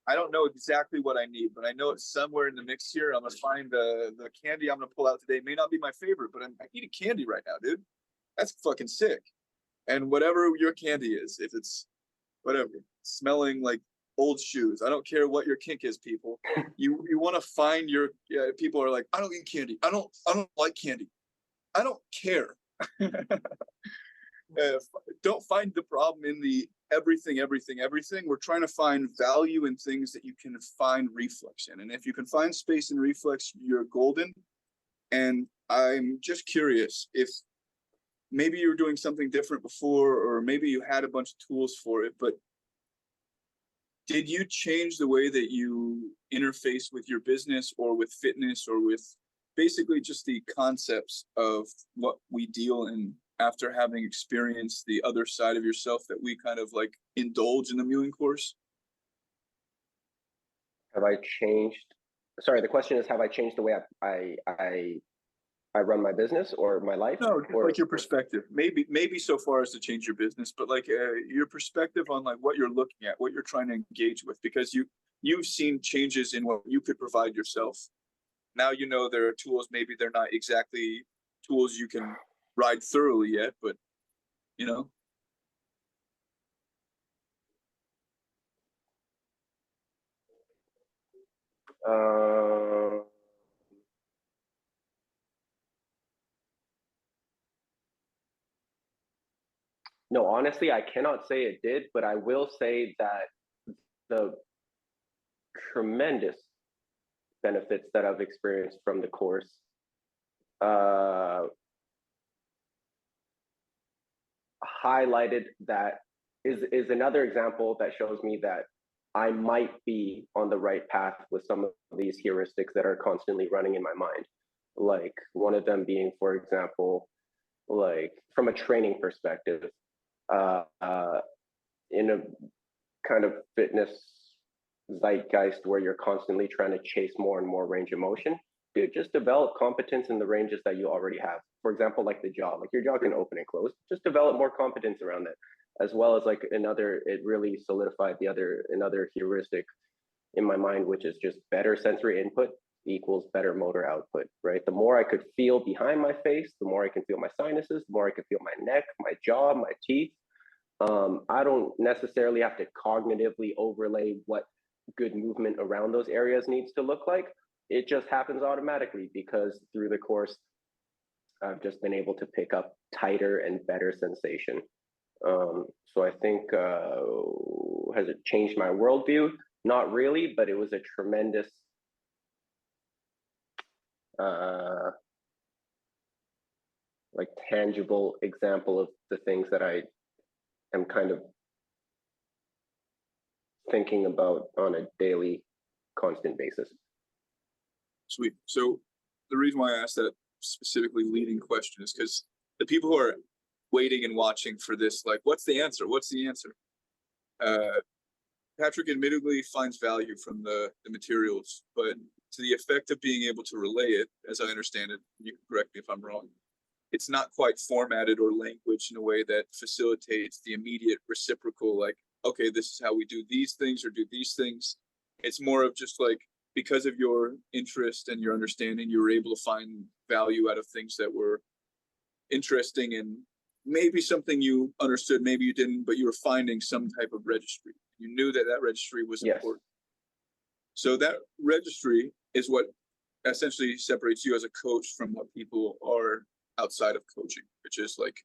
I don't know exactly what I need, but I know it's somewhere in the mix here. I'm going to find the candy I'm going to pull out today. May not be my favorite, but I'm eating candy right now, dude. That's fucking sick. And whatever your candy is, if it's whatever, smelling like old shoes. I don't care what your kink is, people. You want to find your people are like, I don't eat candy. I don't like candy. I don't care. Don't find the problem in the everything. We're trying to find value in things that you can find reflex in. And if you can find space and reflex, you're golden. And I'm just curious if maybe you were doing something different before, or maybe you had a bunch of tools for it, but did you change the way that you interface with your business or with fitness or with basically just the concepts of what we deal in after having experienced the other side of yourself that we kind of like indulge in the mewing course? Have I changed? Sorry, the question is, have I changed the way I run my business or my life? No, or like your perspective. Maybe so far as to change your business, but like your perspective on like what you're looking at, what you're trying to engage with, because you've seen changes in what you could provide yourself. Now you know there are tools. Maybe they're not exactly tools you can ride thoroughly yet, but you know. No, honestly, I cannot say it did, but I will say that the tremendous benefits that I've experienced from the course highlighted that is another example that shows me that I might be on the right path with some of these heuristics that are constantly running in my mind. Like one of them being, for example, like from a training perspective, in a kind of fitness zeitgeist where you're constantly trying to chase more and more range of motion, dude, just develop competence in the ranges that you already have. For example, like the jaw, like your jaw can open and close. Just develop more competence around it, as well as like it really solidified another heuristic in my mind, which is just better sensory input equals better motor output, right? The more I could feel behind my face, the more I can feel my sinuses, the more I can feel my neck, my jaw, my teeth. I don't necessarily have to cognitively overlay what good movement around those areas needs to look like. It just happens automatically because through the course, I've just been able to pick up tighter and better sensation. So I think, has it changed my worldview? Not really, but it was a tremendous like tangible example of the things that I am kind of thinking about on a daily, constant basis. Sweet. So the reason why I asked that specifically leading question is because the people who are waiting and watching for this, like, what's the answer? What's the answer? Patrick admittedly finds value from the materials, but to the effect of being able to relay it, as I understand it, you can correct me if I'm wrong, it's not quite formatted or language in a way that facilitates the immediate reciprocal, like, okay, this is how we do these things or do these things. It's more of just like, because of your interest and your understanding, you were able to find value out of things that were interesting and maybe something you understood, maybe you didn't, but you were finding some type of registry. You knew that that registry was important. So that registry is what essentially separates you as a coach from what people are outside of coaching, which is like,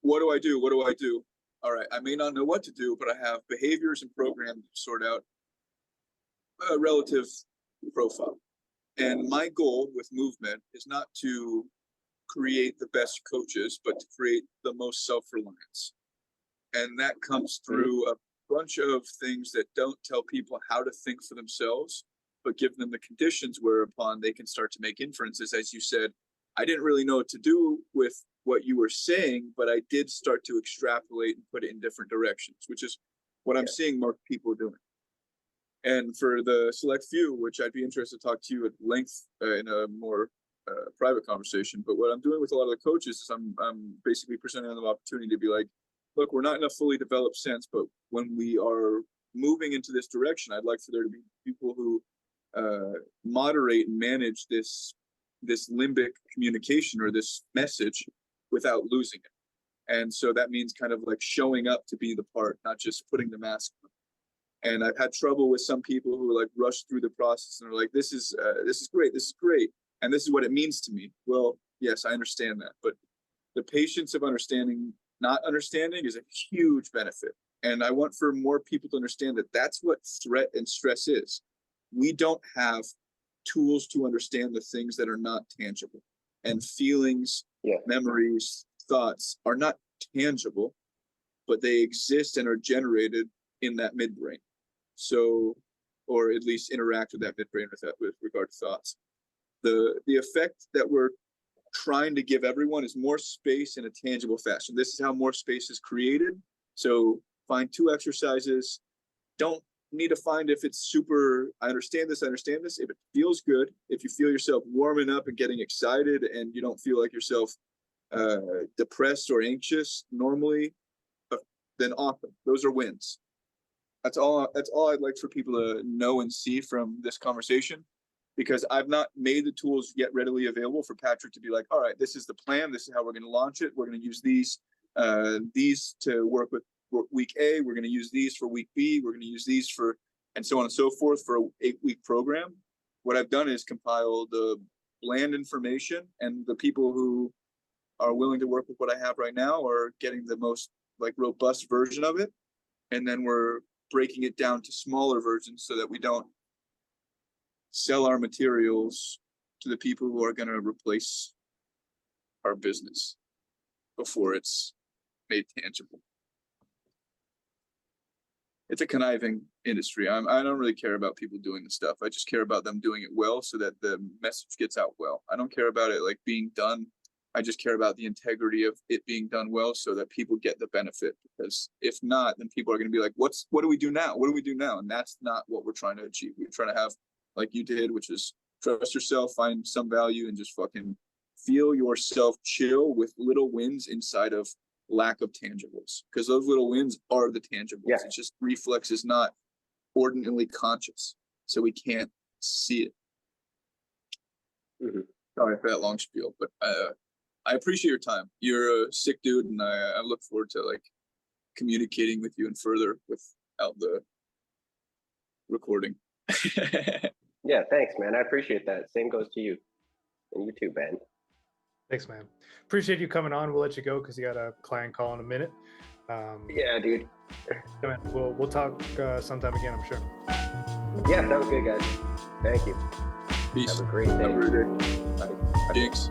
what do I do? What do I do? All right, I may not know what to do, but I have behaviors and programs to sort out a relative profile. And my goal with movement is not to create the best coaches, but to create the most self-reliance. And that comes through a bunch of things that don't tell people how to think for themselves, but give them the conditions whereupon they can start to make inferences. As you said, I didn't really know what to do with what you were saying, but I did start to extrapolate and put it in different directions, which is what I'm seeing more people doing. And for the select few, which I'd be interested to talk to you at length in a more private conversation, but what I'm doing with a lot of the coaches is I'm basically presenting them the opportunity to be like, look, we're not in a fully developed sense, but when we are moving into this direction, I'd like for there to be people who moderate and manage this limbic communication or this message without losing it. And so that means kind of like showing up to be the part, not just putting the mask on. And I've had trouble with some people who like rush through the process and are like, this is great, and this is what it means to me. Well, yes, I understand that, but the patience of understanding, not understanding, is a huge benefit. And I want for more people to understand that that's what threat and stress is. We don't have tools to understand the things that are not tangible, and feelings, memories, thoughts are not tangible, but they exist and are generated in that midbrain. So, or at least interact with that midbrain with regard to thoughts. The effect that we're trying to give everyone is more space in a tangible fashion. This is how more space is created. So find 2 exercises. Don't need to find if it's super, I understand this. If it feels good, if you feel yourself warming up and getting excited and you don't feel like yourself depressed or anxious normally, then awesome. Those are wins. That's all I'd like for people to know and see from this conversation, because I've not made the tools yet readily available for Patrick to be like, all right, this is the plan. This is how we're going to launch it. We're going to use these to work with week A. We're going to use these for week B. We're going to use these for, and so on and so forth, for an 8-week program. What I've done is compile the bland information, and the people who are willing to work with what I have right now are getting the most like robust version of it. And then we're breaking it down to smaller versions so that we don't sell our materials to the people who are going to replace our business before it's made tangible. It's a conniving industry. I don't really care about people doing the stuff. I just care about them doing it well so that the message gets out well. I don't care about it like being done. I just care about the integrity of it being done well so that people get the benefit, because if not, then people are going to be like, what do we do now? What do we do now? And that's not what we're trying to achieve. We're trying to have, like you did, which is trust yourself, find some value, and just fucking feel yourself chill with little wins inside of lack of tangibles, because those little wins are the tangibles. Yeah. It's just reflex is not ordinarily conscious, so we can't see it. Mm-hmm. Sorry for that long spiel, but I appreciate your time. You're a sick dude, and I look forward to like communicating with you and further without the recording. Yeah, thanks, man. I appreciate that. Same goes to you, and you too, Ben. Thanks, man. Appreciate you coming on. We'll let you go because you got a client call in a minute. Yeah, dude. We'll talk sometime again, I'm sure. Yeah, sounds good, guys. Thank you. Peace. Have a great day. Have a great day. Bye. Jinx.